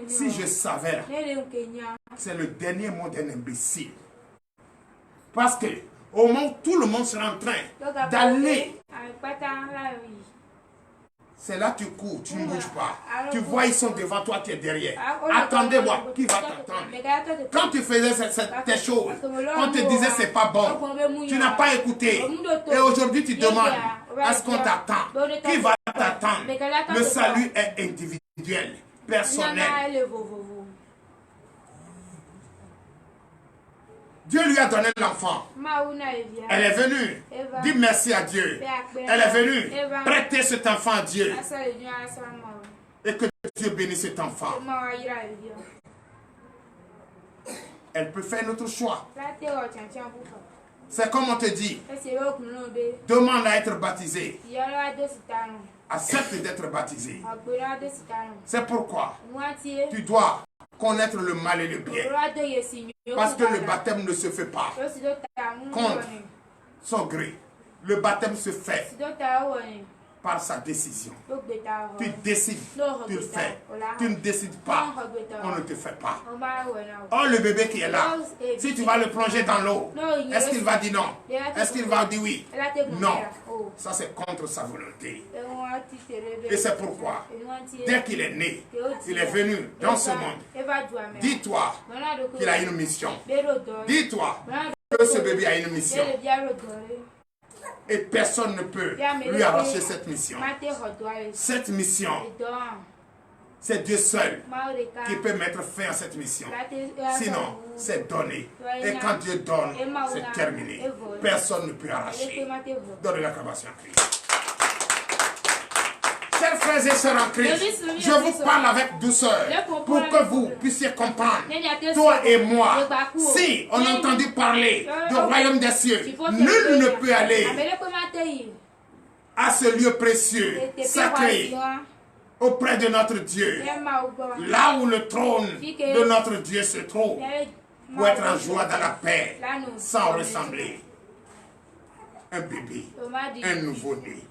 si je savais, c'est le dernier mot d'un imbécile. Parce que au moment où tout le monde sera en train d'aller, c'est là que tu cours, tu ne bouges pas. Tu vois, ils sont devant toi, tu es derrière. Attendez voir, qui va t'attendre? Quand tu faisais tes choses, on te disait c'est pas bon. Tu n'as pas écouté. Et aujourd'hui, tu demandes, est-ce qu'on t'attend? Qui va t'attendre? Le salut est individuel, personnel. Dieu lui a donné l'enfant. Elle est venue. Dis merci à Dieu. Elle est venue prêter cet enfant à Dieu. Et que Dieu bénisse cet enfant. Elle peut faire notre choix. C'est comme on te dit. Demande à être baptisé. Accepte d'être baptisé. C'est pourquoi tu dois connaître le mal et le bien. Parce que le baptême ne se fait pas contre son gré. Le baptême se fait par sa décision. Tu décides, tu le fais. Tu ne décides pas, on ne te fait pas. Oh, le bébé qui est là, si tu vas le plonger dans l'eau, est-ce qu'il va dire non? Est-ce qu'il va dire oui? Non. Ça, c'est contre sa volonté. Et c'est pourquoi, dès qu'il est né, il est venu dans ce monde. Dis-toi qu'il a une mission. Dis-toi que ce bébé a une mission. Et personne ne peut lui arracher cette mission. Cette mission, c'est Dieu seul qui peut mettre fin à cette mission. Sinon, c'est donné. Et quand Dieu donne, c'est terminé. Personne ne peut arracher. Donne l'acclamation à Christ. Chers frères et sœurs en Christ, je vous parle avec douceur pour que vous puissiez comprendre, toi et moi, si on a entendu parler du royaume des cieux, nul ne peut aller à ce lieu précieux, sacré, auprès de notre Dieu, là où le trône de notre Dieu se trouve, pour être en joie dans la paix, sans ressembler un bébé, un nouveau-né.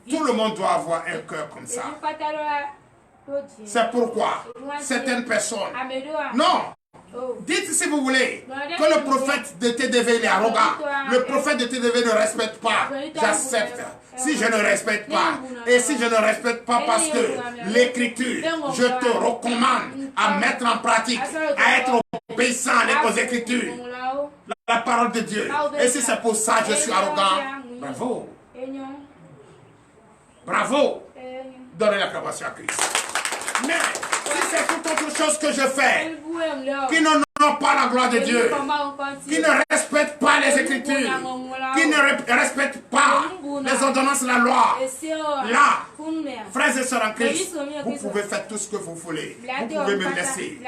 Tout le monde doit avoir un cœur comme ça. C'est pourquoi certaines personnes... Non! Dites si vous voulez que le prophète de TDV est arrogant. Le prophète de TDV ne respecte pas. J'accepte. Si je ne respecte pas, et si je ne respecte pas parce que l'écriture, je te recommande à mettre en pratique, à être obéissant aux écritures, la parole de Dieu. Et si c'est pour ça que je suis arrogant, bravo. Bravo. Donnez l'acclamation à Christ. Mais si c'est toute autre chose que je fais, qui n'honore pas la gloire de Dieu, qui ne respecte pas les Écritures, qui ne respecte pas les ordonnances de la loi, là, frères et sœurs en Christ, vous pouvez faire tout ce que vous voulez. Vous pouvez me laisser.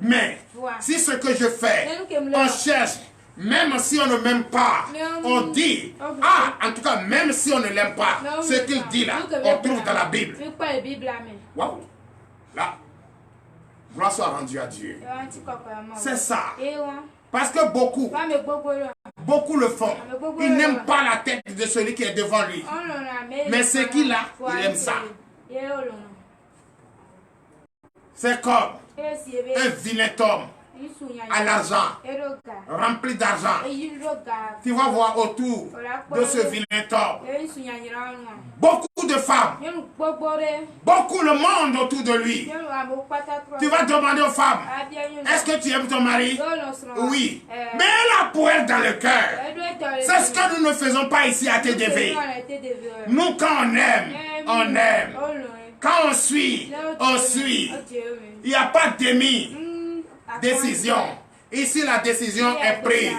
Mais si ce que je fais, on cherche, même si on ne m'aime pas, on dit, en tout cas, même si on ne l'aime pas, ce qu'il dit là, on trouve dans la Bible. Waouh! Là, gloire soit rendue à Dieu. C'est ça. Parce que beaucoup le font. Ils n'aiment pas la tête de celui qui est devant lui. Mais ce qu'il a, il aime ça. C'est comme un vilain homme à l'argent, rempli d'argent. Tu vas voir autour de ce vilain corps beaucoup de femmes, beaucoup le monde autour de lui. Tu vas demander aux femmes, est-ce que tu aimes ton mari? Oui. Mais la poêle dans le cœur, c'est ce que nous ne faisons pas ici à TDV. Nous, quand on aime, on aime. Quand on suit, on suit. Il n'y a pas de demi-décision. Ici, la décision est prise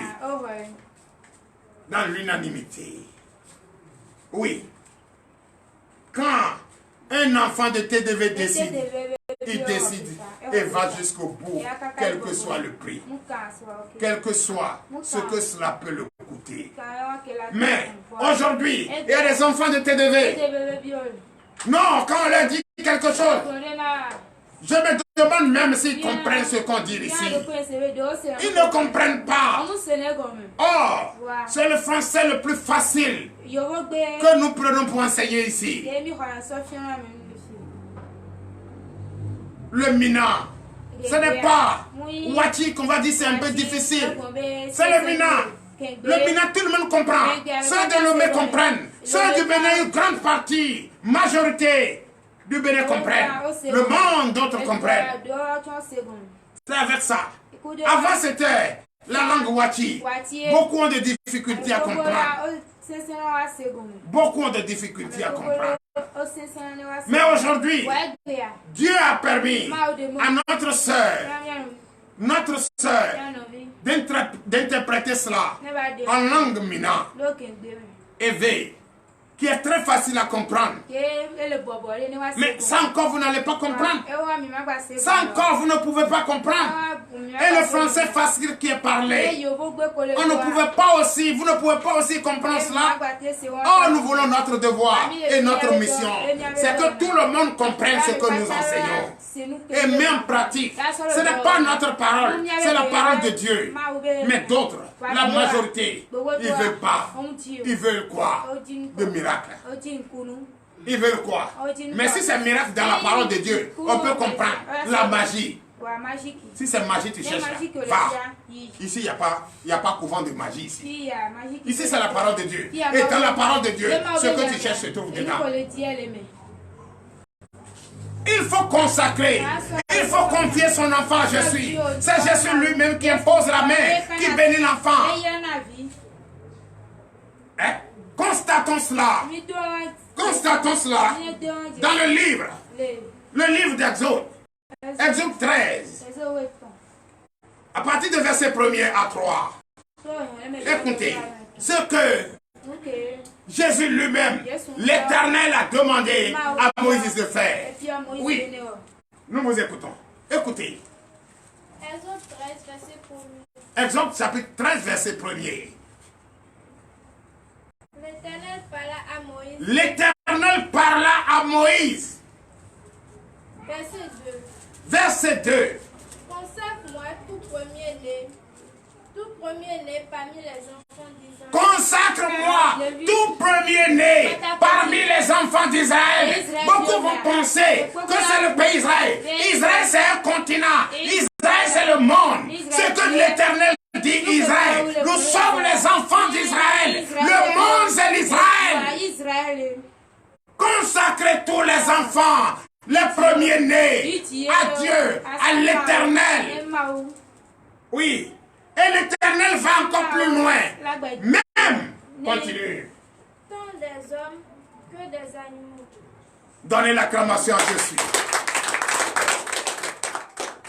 dans l'unanimité. Oui. Quand un enfant de TDV décide, il décide et va jusqu'au bout, quel que soit le prix, quel que soit ce que cela peut le coûter. Mais aujourd'hui, il y a des enfants de TDV. Non, quand on leur dit quelque chose, je me demande même s'ils comprennent ce qu'on dit ici. Ils ne comprennent pas. Or, c'est le français le plus facile que nous prenons pour enseigner ici. Le Mina, ce n'est pas Wati qu'on va dire c'est un peu difficile. C'est le Mina. Le Mina, tout le monde comprend. Ceux de Lomé comprennent. Ceux du Bénin, une grande partie, majorité du Bénin comprennent. Le monde d'autres comprennent. C'est avec ça. Avant c'était la langue Wati. Beaucoup ont de difficultés à comprendre. Beaucoup ont de difficultés à comprendre. Mais aujourd'hui, Dieu a permis à notre sœur d'interpréter cela en langue Mina, Éveil, qui est très facile à comprendre. Mais ça encore, vous n'allez pas comprendre. Ça encore, vous ne pouvez pas comprendre. Et le français facile qui est parlé, on ne pouvait pas aussi, vous ne pouvez pas aussi comprendre cela. Oh, nous voulons notre devoir et notre mission. C'est que tout le monde comprenne ce que nous enseignons. Et met en pratique. Ce n'est pas notre parole, c'est la parole de Dieu. Mais d'autres, la majorité, ils ne veulent pas. Ils veulent quoi? De miracles. Ils veulent quoi? Mais si c'est miracle dans la parole de Dieu, on peut comprendre la magie. Si c'est magie, tu cherches, va. Ici, il n'y a pas couvent de magie ici. Ici, c'est la parole de Dieu. Et dans la parole de Dieu, ce que tu cherches se trouve dedans. Il faut consacrer. Il faut confier son enfant à Jésus. C'est Jésus lui-même qui impose la main, qui bénit l'enfant. Hein? Constatons cela. Constatons cela dans le livre d'Exode. Exode 13. À partir de verset 1er à 3. Écoutez, ce que Jésus lui-même, l'Éternel a demandé à Moïse de faire. Oui, nous vous écoutons. Écoutez. Exode 13, verset 1er. Exode chapitre 13, verset 1er. L'Éternel parla à Moïse. L'Éternel parla à Moïse. Verset 2. Verset 2. Consacre-moi tout premier-né parmi les enfants d'Israël. Consacre-moi tout premier-né parmi les enfants d'Israël. Beaucoup vont penser que c'est le pays Israël. Israël, c'est un continent. Israël, c'est le monde. C'est que l'Éternel dit Israël. Nous sommes les enfants d'Israël. Le monde, c'est l'Israël. Consacrez tous les enfants, les premiers-nés, à Dieu, à l'Éternel. Oui. Et l'Éternel va encore plus loin. Même, continue. Tant des hommes que des animaux. Donnez l'acclamation à Jésus.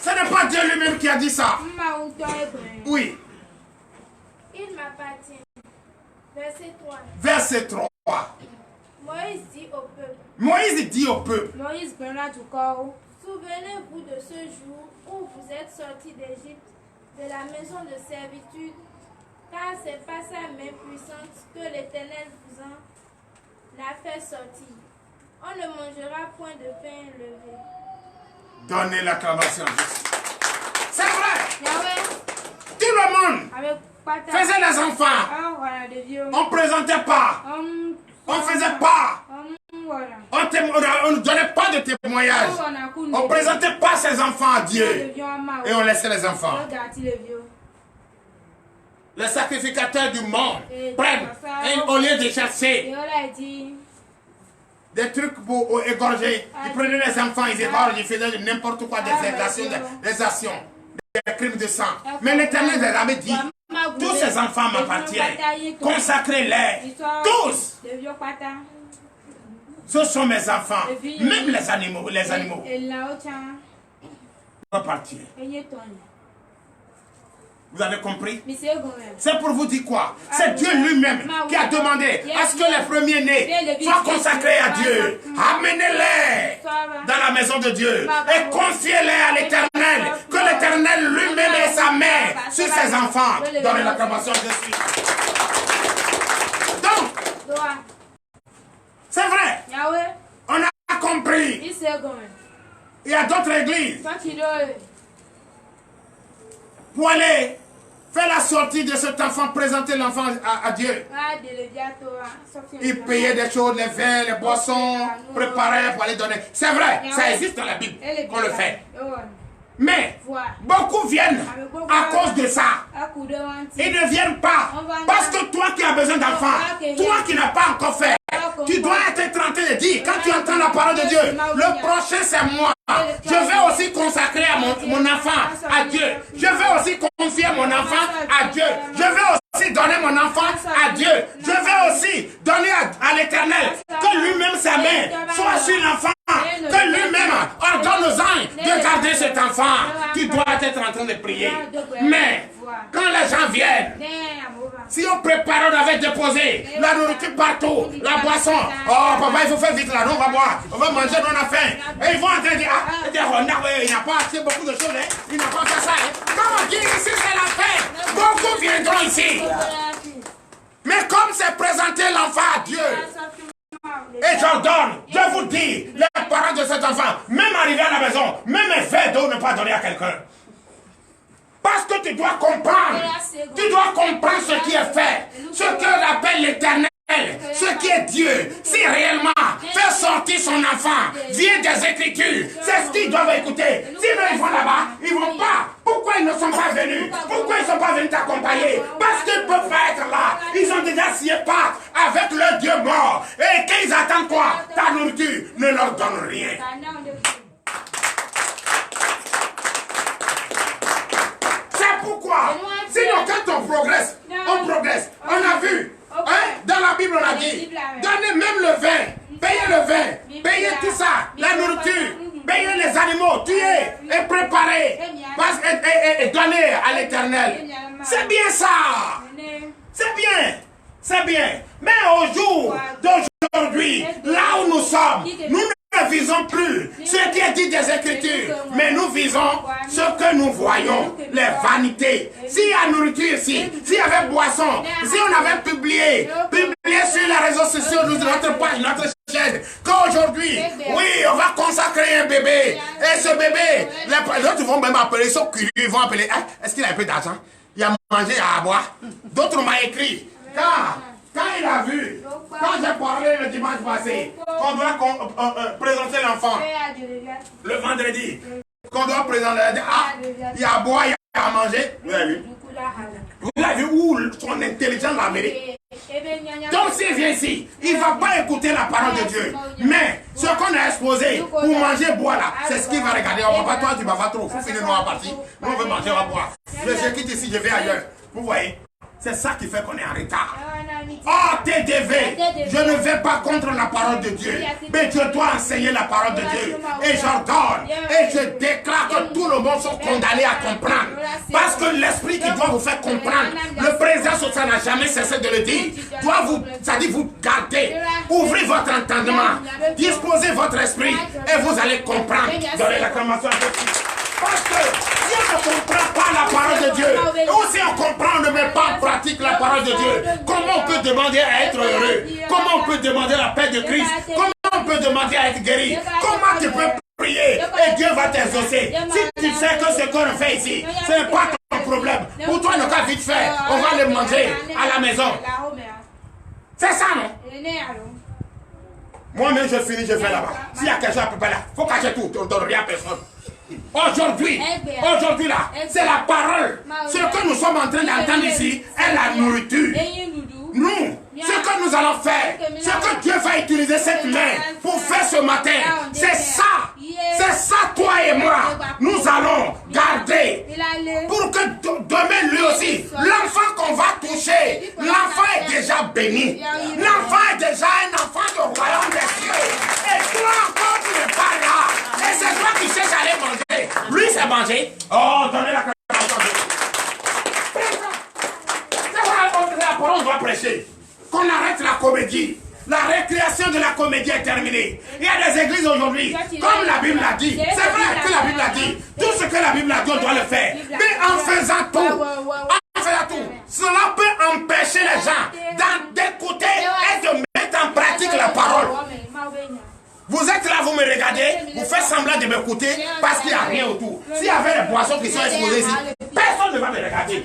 Ce n'est pas Dieu lui-même qui a dit ça. Oui. Il m'appartient. Verset 3. Verset 3. Moïse dit au peuple. Moïse dit au peuple. Souvenez-vous de ce jour où vous êtes sortis d'Égypte, de la maison de servitude, car c'est par sa main puissante que l'Éternel vous en a fait sortir. On ne mangera point de pain levé. Donnez l'acclamation à Jésus. C'est vrai. Tout le monde faisait les enfants. On ne présentait pas. On ne faisait pas. On ne donnait pas de témoignage. On ne présentait pas ses enfants à Dieu. Et on laissait les enfants. Les sacrificateurs du monde prennent, et au lieu de chasser des trucs pour égorger, ils prenaient les enfants, ils égorgent, ils faisaient n'importe quoi, des actions, des crimes de sang. Mais l'Éternel les avait dit, tous ces enfants m'appartiennent, consacrez-les, tous. Ce sont mes enfants, même les animaux m'appartiennent. Vous avez compris? C'est pour vous dire quoi? C'est Dieu lui-même qui a demandé à ce que les premiers-nés soient consacrés à Dieu. Amenez-les dans la maison de Dieu et confiez-les à l'Éternel. Que l'Éternel lui-même ait sa main sur ses enfants. Donnez l'acclamation de Jésus. Donc, c'est vrai. On a compris. Il y a d'autres églises. Pour aller faire la sortie de cet enfant, présenter l'enfant à Dieu. Il payait des choses, les vins, les boissons, préparait pour aller donner. C'est vrai, ça existe dans la Bible qu'on le fait. Mais beaucoup viennent à cause de ça. Ils ne viennent pas parce que toi qui as besoin d'enfants, toi qui n'as pas encore fait, tu dois être en train de dire, quand tu entends la parole de Dieu, le prochain c'est moi. Je vais aussi consacrer à mon enfant à Dieu. Je vais aussi confier mon enfant à Dieu. Je vais aussi donner mon enfant à Dieu. Je vais aussi donner à l'Éternel que lui-même sa main soit sur l'enfant. Que lui-même ordonne aux anges de garder cet enfant. Tu dois être en train de prier. Mais quand les gens viennent, si on prépare, on avait déposé la nourriture partout, la boisson. Oh papa, il faut faire vite là, on va boire, on va manger, on a faim. Et ils vont en train de dire, il n'a pas acheté beaucoup de choses, hein. Il n'a pas fait ça. Comment dire ici c'est la paix? Beaucoup viendront ici. Mais comme c'est présenter l'enfant à Dieu, et j'ordonne, je vous dis, les parents de cet enfant, même arrivé à la maison, même un verre d'eau ne pas donner à quelqu'un. Parce que tu dois comprendre, ce qui est fait, ce que appelle l'Éternel, ce qui est Dieu. Si réellement fait sortir son enfant, vient des Écritures, c'est ce qu'ils doivent écouter. Sinon ils vont là-bas, ils vont pas. Pourquoi ils ne sont pas venus? Pourquoi ils ne sont pas venus t'accompagner? Parce qu'ils ne peuvent pas être là. Ils ont déjà scié pas avec leur Dieu mort. Et qu'ils attendent quoi? Ta nourriture ne leur donne rien. C'est pourquoi, sinon quand on progresse, on a vu, hein, dans la Bible on a dit, donnez même le vin, payez le vin, payez tout ça, la nourriture, payez les animaux, tuez et préparez, et donnez à l'Éternel. C'est bien ça, c'est bien, mais au jour d'aujourd'hui, là où nous sommes, nous ne visons plus ce qui est dit des Écritures, mais nous visons ce que nous voyons, les vanités. S'il y a nourriture ici, s'il y avait boisson, si on avait publié sur les réseaux sociaux, notre page, notre chaîne, qu'aujourd'hui, oui, on va consacrer un bébé. Et ce bébé, les autres vont même appeler, ils sont curieux, ils vont appeler, est-ce qu'il a un peu d'argent? Il a mangé, il a à boire. D'autres m'ont écrit, quand il a vu, quand j'ai parlé le dimanche passé, qu'on doit présenter l'enfant, le vendredi, qu'on doit présenter, il y a à boire, il y a à manger, vous avez vu? Vous avez vu où son intelligence l'a amené? Donc s'il vient ici, il ne va pas écouter la parole de Dieu. Mais ce qu'on a exposé pour manger, boire là, c'est ce qu'il va regarder. On va pas, toi tu vas pas trop, il faut finir nous à partir. Nous on veut manger, on va boire. Je quitte ici, je vais ailleurs. Vous voyez? C'est ça qui fait qu'on est en retard. Oh TDV, je ne vais pas contre la parole de Dieu, mais je dois enseigner la parole de Dieu. Et j'ordonne, et je déclare que tout le monde sont condamnés à comprendre. Parce que l'esprit qui doit vous faire comprendre, le président social n'a jamais cessé de le dire, doit vous, ça dit vous garder, ouvrez votre entendement, disposez votre esprit, et vous allez comprendre. Donnez l'acclamation à Dieu. Parce que si on ne comprend pas la parole de Dieu, ou si on comprend, on ne met pas en pratique la parole de Dieu, comment on peut demander à être heureux? Comment on peut demander la paix de Christ? Comment on peut demander à être guéri? Comment tu peux prier et Dieu va t'exaucer? Si tu sais que ce qu'on fait ici, ce n'est pas ton problème. Pour toi, on a vite fait, on va le manger à la maison. C'est ça, non? Moi-même, je finis, je vais là-bas. S'il y a quelque chose à préparer là, il faut cacher tout. On ne donne rien à personne. Aujourd'hui là, c'est la parole. Ce que nous sommes en train d'entendre ici est la nourriture. Nous, ce que nous allons faire, ce que Dieu va utiliser cette main pour faire ce matin, c'est ça. C'est ça, toi et moi. Nous allons garder pour que demain lui aussi, l'enfant qu'on va toucher, l'enfant est déjà béni. L'enfant est déjà un enfant du royaume des cieux. Et toi encore, tu n'es pas là. Et c'est toi qui cherches à aller manger. Lui, c'est manger. Oh, donnez la parole, on doit prêcher. Qu'on arrête la comédie. La récréation de la comédie est terminée. Il y a des églises aujourd'hui, comme la Bible l'a dit. C'est vrai que la Bible l'a dit. Tout ce que la Bible a dit, on doit le faire. Mais en faisant tout, cela peut empêcher les gens d'écouter et de mettre en pratique la parole. Vous êtes là, vous me regardez, vous faites semblant de m'écouter parce qu'il n'y a rien autour. S'il y avait des boissons qui sont exposées ici, personne ne va me regarder.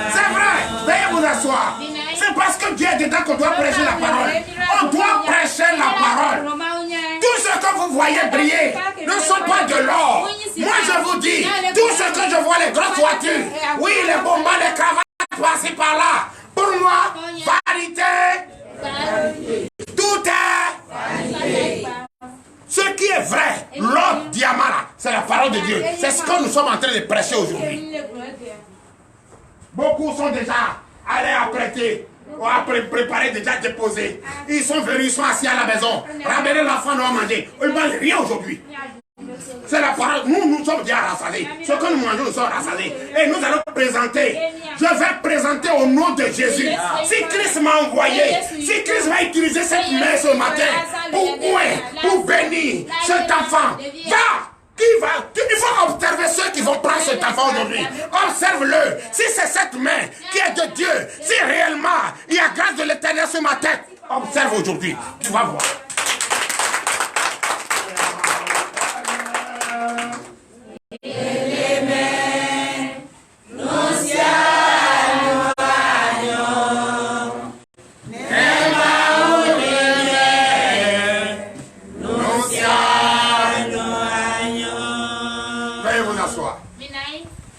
C'est vrai, veuillez vous asseoir. C'est parce que Dieu est dedans qu'on doit prêcher la parole. On doit prêcher la parole. Tout ce que vous voyez briller ne sont pas de l'or. Moi je vous dis, tout ce que je vois, les grosses voitures, oui, les bombes, les cravates passer par là. Pour moi, vanité. Tout est. Ce qui est vrai, l'or diamant là, c'est la parole de Dieu. C'est ce que nous sommes en train de prêcher aujourd'hui. Beaucoup sont déjà allés apprêter, préparer, déjà déposés. Ils sont venus, ils sont assis à la maison. Ramener l'enfant, nous allons manger. Ils ne mangent rien aujourd'hui. C'est la parole. Nous sommes déjà rassasiés. Ce que nous mangeons, nous sommes rassasiés. Et nous allons présenter. Je vais présenter au nom de Jésus. Si Christ m'a envoyé, si Christ va utiliser cette main ce matin pour bénir cet enfant, il faut observer ceux qui vont prendre cet enfant aujourd'hui. Observe-le. Si c'est cette main qui est de Dieu, si réellement il y a grâce de l'Éternel sur ma tête, observe aujourd'hui. Tu vas voir.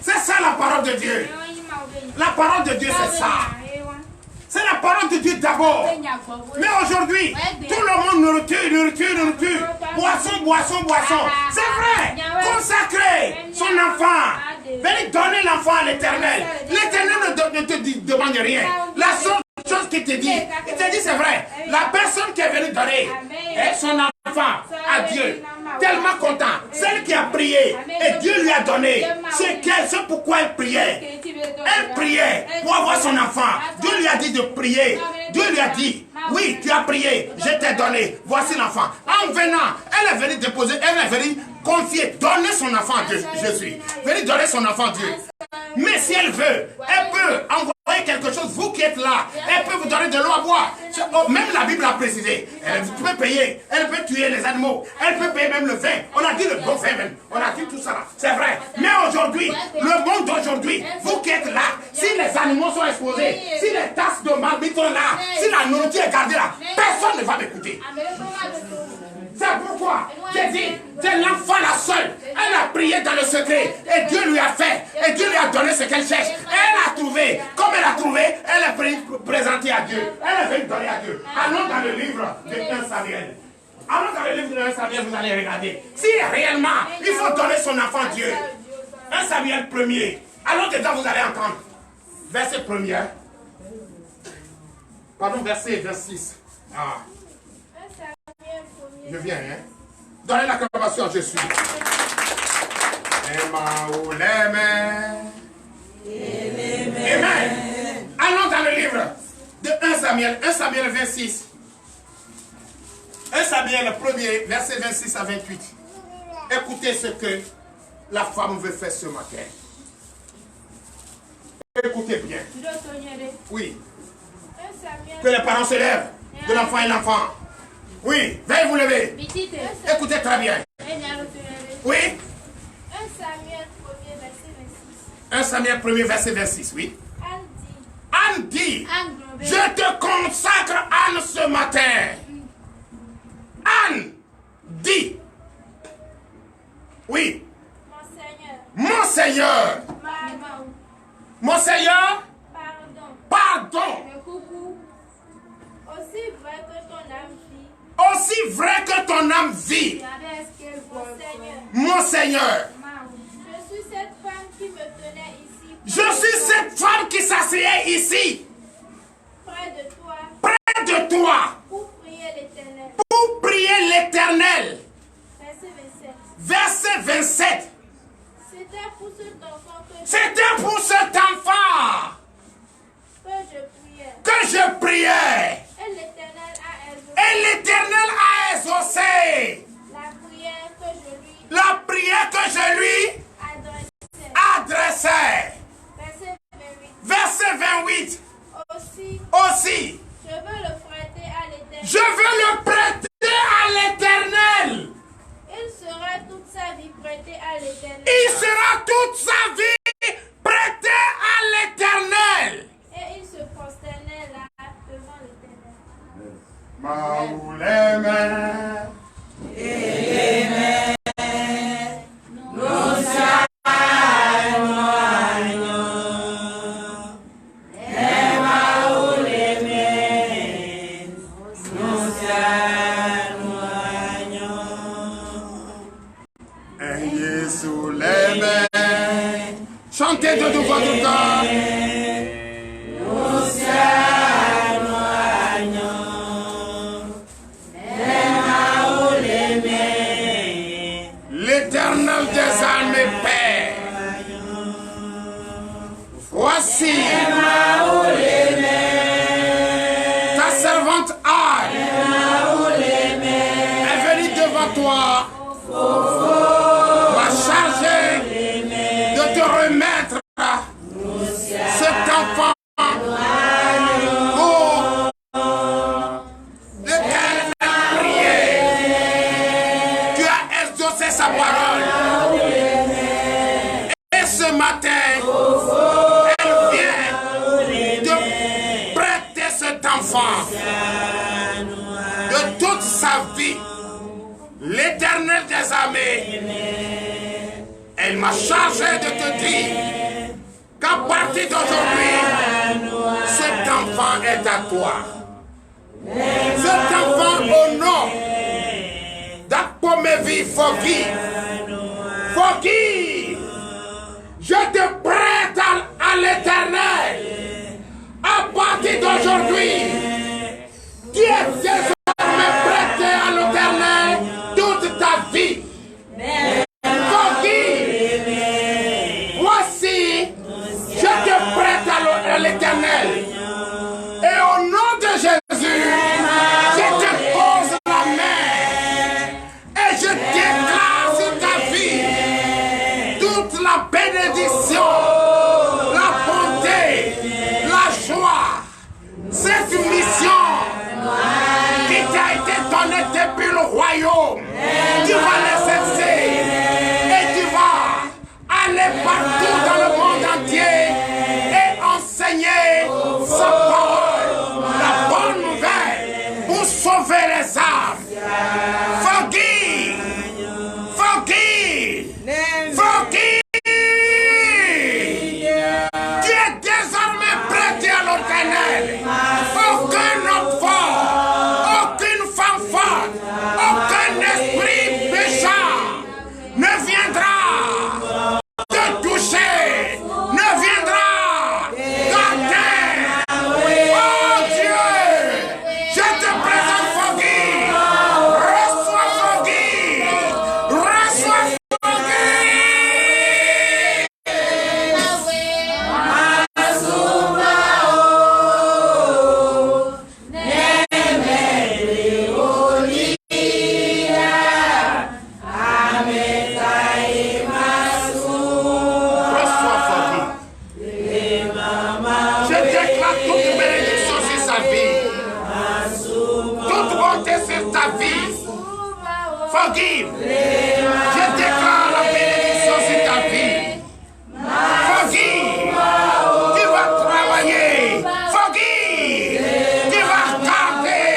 C'est ça la parole de Dieu. La parole de Dieu, c'est ça. C'est la parole de Dieu d'abord. Mais aujourd'hui, tout le monde nourriture. Boisson. C'est vrai. Consacrer son enfant. Venez donner l'enfant à l'Éternel. L'Éternel ne te demande rien. La seule chose qu'il te dit, il te dit c'est vrai. La personne qui est venue donner son enfant à Dieu, tellement content. Celle qui a prié et Dieu lui a donné. C'est pourquoi elle priait. Elle priait pour avoir son enfant. Dieu lui a dit de prier. Dieu lui a dit, oui, tu as prié, je t'ai donné. Voici l'enfant. En venant, elle est venue déposer, elle est venue confier, donner son enfant à Dieu. Je suis venue donner son enfant à Dieu. Mais si elle veut, elle peut envoyer quelque chose, vous qui êtes là, elle peut vous donner de l'eau à boire. Même la Bible a précisé, elle peut payer, elle peut tuer les animaux, elle peut payer même le vin. On a dit le bon vin même, on a dit tout ça là, c'est vrai. Mais aujourd'hui, le monde d'aujourd'hui, vous qui êtes là, si les animaux sont exposés, si les tasses de marmite sont là, si la nourriture est gardée là, personne ne va m'écouter. C'est pourquoi j'ai dit, c'est l'enfant la seule. Elle a prié dans le secret et Dieu lui a fait. Et Dieu lui a donné ce qu'elle cherche. Elle a trouvé. Comme elle a trouvé, elle est présentée à Dieu. Elle est venue donner à Dieu. Allons dans le livre de 1 Samuel. Allons dans le livre de 1 Samuel, vous allez regarder. Si réellement, il faut donner son enfant à Dieu. 1 Samuel 1er. Allons dedans, vous allez entendre. Verset 1er. Pardon, verset 26. Ah. Je viens, hein. Donnez l'acclamation à Jésus. Amen. Allons dans le livre de 1 Samuel 26. 1 Samuel 1er, verset 26 à 28. Écoutez ce que la femme veut faire ce matin. Écoutez bien. Oui. 1 Que les parents se lèvent de l'enfant et l'enfant. Oui, veuillez vous lever. Écoutez très bien. Oui. 1 Samuel 1er verset 26. 1 Samuel 1er verset 26, oui. Anne Anne dit. dit, je te consacre Anne ce matin. Anne dit, oui. Mon Seigneur. Mon Seigneur. Pardon. Aussi vrai que ton âme vit. Aussi vrai que ton âme vit. Mon Seigneur. Je suis cette femme qui me tenait ici. Je suis cette femme qui s'asseyait ici. Près de toi. Près de toi. Pour prier l'Éternel. Pour prier l'Éternel. Verset 27. Verset 27. C'était pour cet enfant C'était pour cet enfant que je priais. Et l'Éternel a exaucé. La prière que je lui adressais. Verset 28. Aussi. Je veux le prêter à l'Éternel. Il sera toute sa vie prêté à l'Éternel. Il sera toute sa vie prêté à l'Éternel. Et il se prosternait là devant l'Éternel. Chantez de tout votre cœur. L'Éternel des armées Père. Voici ta servante Anne est venue devant toi. Va charger de te remettre cet enfant pour lequel elle a prié. Tu as exaucé sa parole. Et ce matin, elle vient de prêter cet enfant de toute sa vie. L'Éternel des armées, elle m'a chargé de te dire qu'à partir d'aujourd'hui, cet enfant est à toi. Cet enfant au nom d'Akpomevi Fogi. Fogi, je te prête à l'Éternel. À partir d'aujourd'hui, tu es désormais prêté à l'Éternel toute ta vie. Voici, je te prête à l'Éternel. Et au nom de Jésus, je te pose la main. Et je déclare sur ta vie toute la bénédiction, la bonté, la joie. Cette mission qui t'a été donnée depuis le royaume, tu vas l'exercer. Aller partout dans le monde entier et enseigner sa parole, la bonne nouvelle pour sauver les âmes. Forgive, forgive, forgive. Je déclare la bénédiction sur ta vie. Forgive. Tu vas travailler. Forgive. Tu vas garder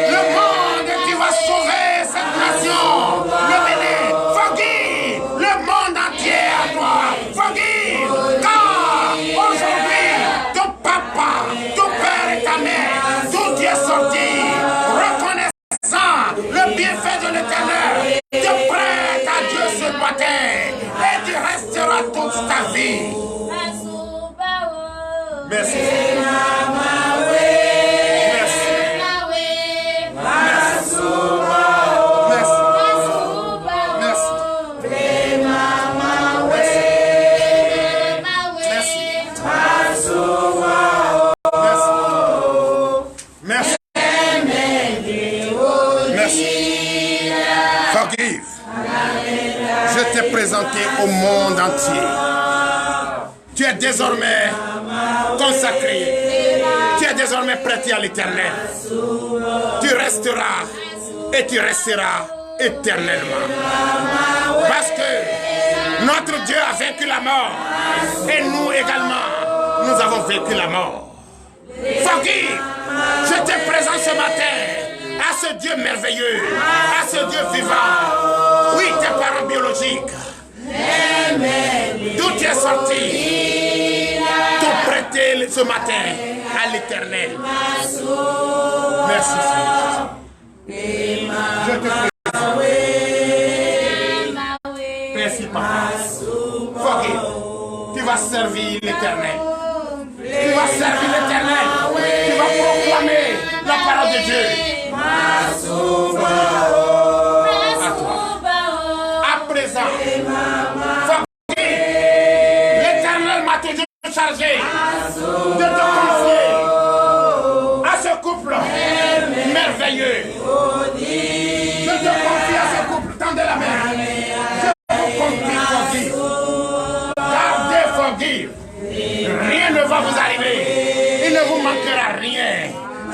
le monde et tu vas sauver cette nation. Le Bénin. Forgive. Le monde entier à toi. Forgive. Car aujourd'hui, ton papa, ton père et ta mère, tout Dieu est sorti. Reconnaissant le bienfait de l'Éternel. Tu prêtes à Dieu ce matin et tu resteras toute ta vie. Merci. Forgive. Je t'ai présenté au monde entier. Tu es désormais consacré. Tu es désormais prêté à l'Éternel. Tu resteras et tu resteras éternellement. Parce que notre Dieu a vaincu la mort. Et nous également, nous avons vaincu la mort. Forgive. Je te présente ce matin à ce Dieu merveilleux, à ce Dieu vivant. Oui, tes parents biologiques. D'où tu es sorti, t'ont prêté ce matin à l'Éternel. Merci Seigneur. Je te présente. Merci Papa. Forgive. Tu vas servir l'Éternel. Tu vas servir l'Éternel. Tu vas proclamer la parole de Dieu. À présent, l'Éternel m'a toujours chargé de te confier à ce couple merveilleux. Je te confie à ce couple, tendez la main. Je vous confie, forgive. Gardez, forgive. Rien ne va vous arriver. Il ne vous manquera rien.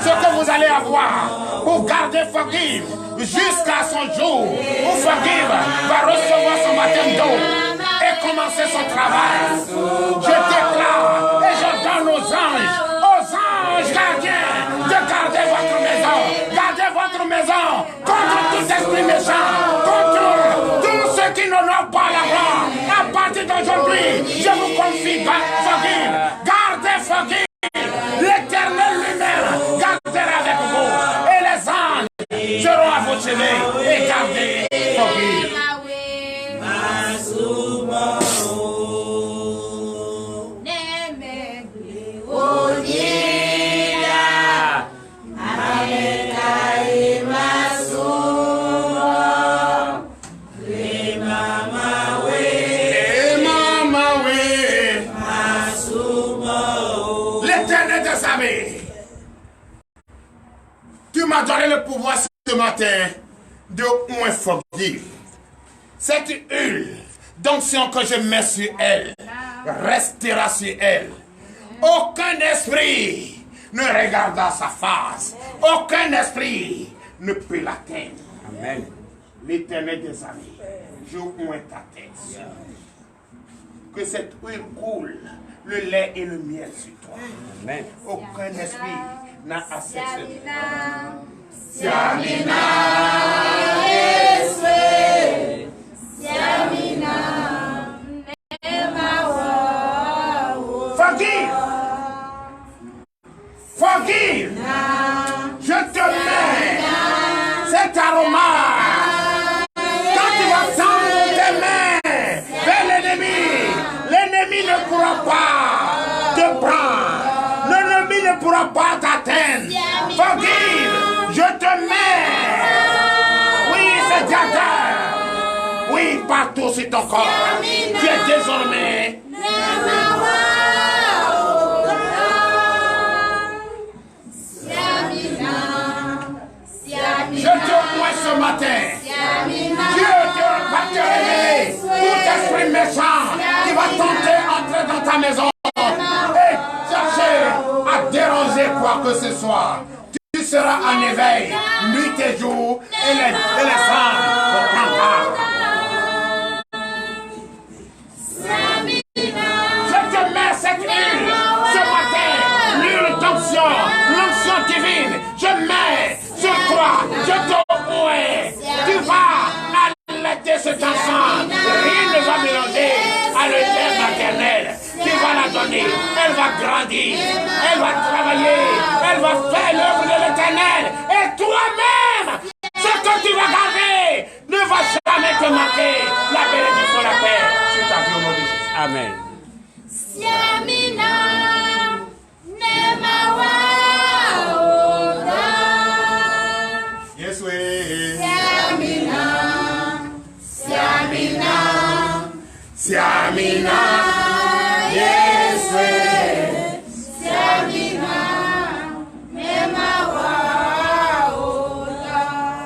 Ce que vous allez avoir pour garder forgive jusqu'à son jour où forgive va recevoir son baptême d'eau et commencer son travail. Je déclare et j'ordonne aux anges gardiens de garder votre maison. Gardez votre maison contre tout esprit méchant, contre tous ceux qui n'honorent pas la gloire. À partir d'aujourd'hui, je vous confie forgive. Gardez forgive. L'Éternel lui-même gardera avec vous. Et les anges seront à vos cheveux et gardez forgive. Tu m'as donné le pouvoir ce matin de moins forgive. Cette huile d'onction que je mets sur elle restera sur elle. Aucun esprit ne regarda sa face. Aucun esprit ne peut l'atteindre. Amen. L'Éternel des armées, je oins ta tête. Que cette huile coule, le lait et le miel sur toi. Amen. Aucun esprit n'a accès à Forgive. Forgive. Je te mets cet aroma. Quand tu vas tendre tes mains vers l'ennemi, l'ennemi ne pourra pas te prendre. L'ennemi ne pourra pas t'atteindre. Forgive. Je te mets. Oui, c'est Dieu. Oui, partout sur ton corps. Tu es désormais. Je te vois ce matin. Dieu va te révéler tout esprit méchant qui va tenter d'entrer dans ta maison et chercher à déranger quoi que ce soit. Tu seras en éveil nuit et jour et les anges te prendront. Et cet enfant, rien ne va mélanger à le lait maternel. Tu vas la donner, elle va grandir, elle va travailler, elle va faire l'œuvre de l'Éternel. Et toi-même, ce que tu vas garder ne va jamais te manquer. La bénédiction, la paix, c'est ta vie au nom de Jésus. Amen. Yes, oui. Siamina, yes,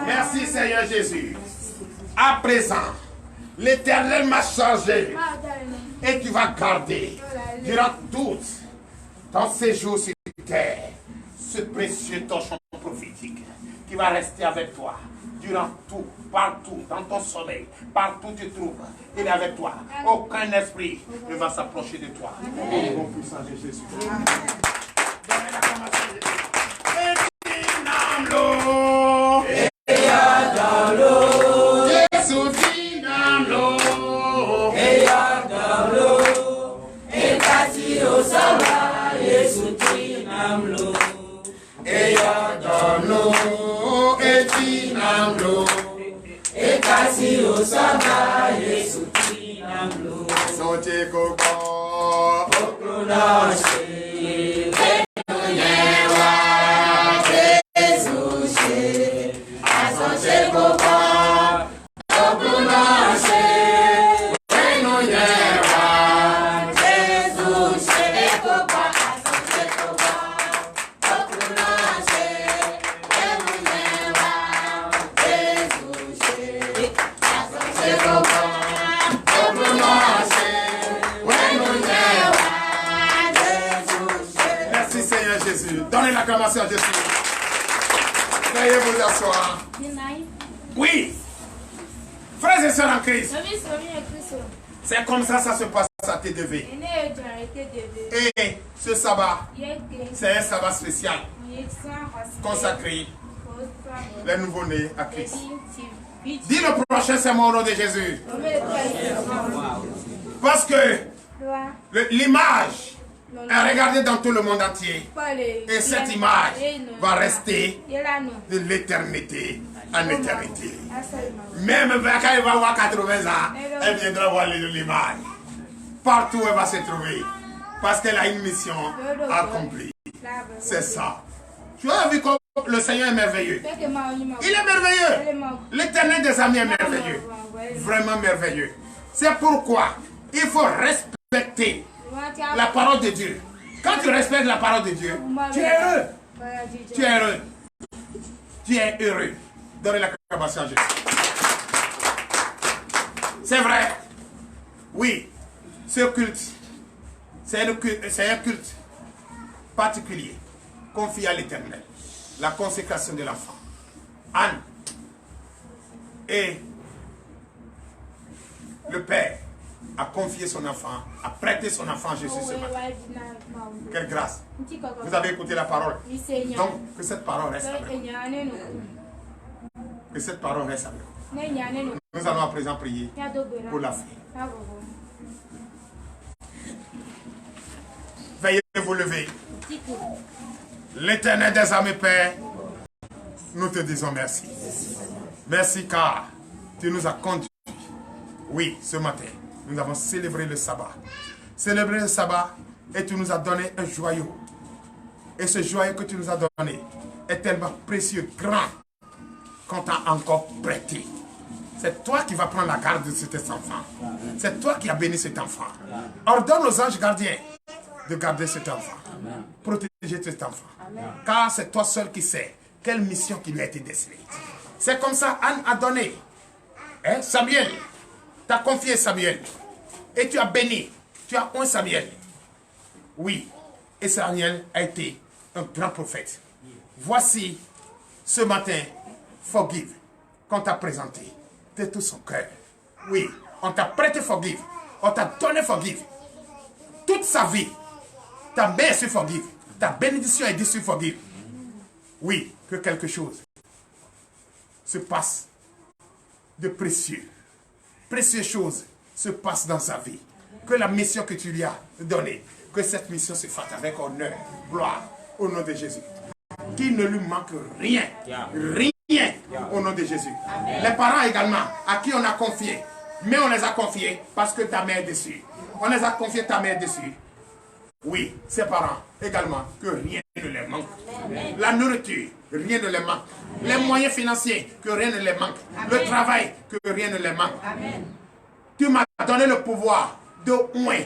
Merci Seigneur Jésus. À présent, l'Éternel m'a chargé et tu vas garder durant tout ton séjour sur terre ce précieux torchon prophétique qui va rester avec toi durant tout, partout, dans ton sommeil, partout où tu trouves, il est avec toi. Aucun esprit ne va s'approcher de toi. Au nom puissant de Jésus. Donnez l'acclamation de Jésus. Donnez l'acclamation à Jésus. Veuillez vous asseoir. Oui. Frères et sœurs en Christ. C'est comme ça se passe à TDV. Et ce sabbat, c'est un sabbat spécial consacré les nouveau-nés à Christ. Dis le prochain sermon au nom de Jésus. Parce que l'image est regardée dans tout le monde entier. Et cette image va rester de l'éternité en éternité. Même quand elle va avoir 80 ans, elle viendra voir l'image. Partout où elle va se trouver. Parce qu'elle a une mission accomplie. C'est ça. Tu as vu comme le Seigneur est merveilleux. Il est merveilleux. L'Éternel des amis est merveilleux. Vraiment merveilleux. C'est pourquoi il faut respecter la parole de Dieu. Quand tu respectes la parole de Dieu, tu es heureux. Tu es heureux. Tu es heureux. Donnez l'acclamation à Jésus. C'est vrai. Oui. Ce culte, c'est un culte particulier confié à l'Éternel. La consécration de l'enfant. Anne et le Père a confié son enfant, a prêté son enfant à Jésus ce matin. Quelle grâce. Vous avez écouté la parole. Donc, que cette parole reste avec vous. Que cette parole reste avec vous. Nous allons à présent prier pour la fille. Veuillez vous lever. L'Éternel des armées, Père, nous te disons merci. Merci car tu nous as conduits. Oui, ce matin, nous avons célébré le sabbat. Célébrer le sabbat et tu nous as donné un joyau. Et ce joyau que tu nous as donné est tellement précieux, grand, qu'on t'a encore prêté. C'est toi qui vas prendre la garde de cet enfant. C'est toi qui as béni cet enfant. Ordonne aux anges gardiens de garder cet enfant. Protéger cet enfant. Car c'est toi seul qui sais quelle mission qui lui a été destinée. C'est comme ça Anne a donné. Hein? Samuel, tu as confié Samuel. Et tu as béni. Tu as oint Samuel. Oui. Et Samuel a été un grand prophète. Voici ce matin, Forgive, qu'on t'a présenté de tout son cœur. Oui, on t'a prêté Forgive. On t'a donné Forgive. Toute sa vie, ta main est sur Forgive. Ta bénédiction est sur Forgive. Oui, que quelque chose se passe de précieux précieuses choses se passent dans sa vie. Que la mission que tu lui as donnée, que cette mission se fasse avec honneur, gloire, au nom de Jésus. Qu'il ne lui manque rien, rien, au nom de Jésus. Les parents également, à qui on a confié, mais on les a confiés parce que ta mère est dessus. On les a confiés, ta mère est dessus. Oui, ses parents également, que rien ne les manque. La nourriture, rien ne les manque. Les moyens financiers, que rien ne les manque. Le travail, que rien ne les manque. Tu m'as donné le pouvoir de oint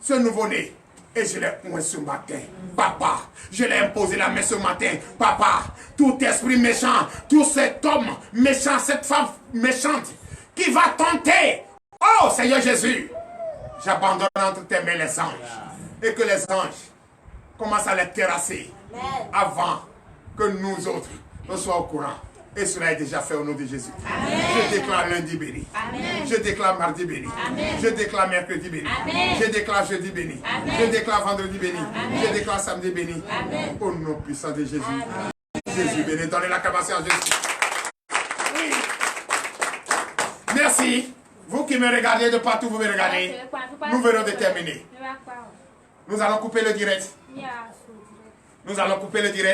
ce nouveau-né. Et je l'ai oint ce matin. Papa, je l'ai imposé la main ce matin. Papa, tout esprit méchant, tout cet homme méchant, cette femme méchante qui va tenter. Oh Seigneur Jésus, j'abandonne entre tes mains les anges. Et que les anges commencent à les terrasser avant que nous autres ne soyons au courant. Et cela est déjà fait au nom de Jésus. Amen. Je déclare lundi béni. Amen. Je déclare mardi béni. Amen. Je déclare mercredi béni. Amen. Je déclare jeudi béni. Amen. Je déclare vendredi béni. Amen. Je déclare samedi béni. Amen. Au nom puissant de Jésus. Amen. Jésus béni. Donnez l'acclamation à Jésus. Oui. Merci. Vous qui me regardez de partout, vous me regardez. Nous venons de terminer. Nous allons couper le direct. Nous allons couper le direct.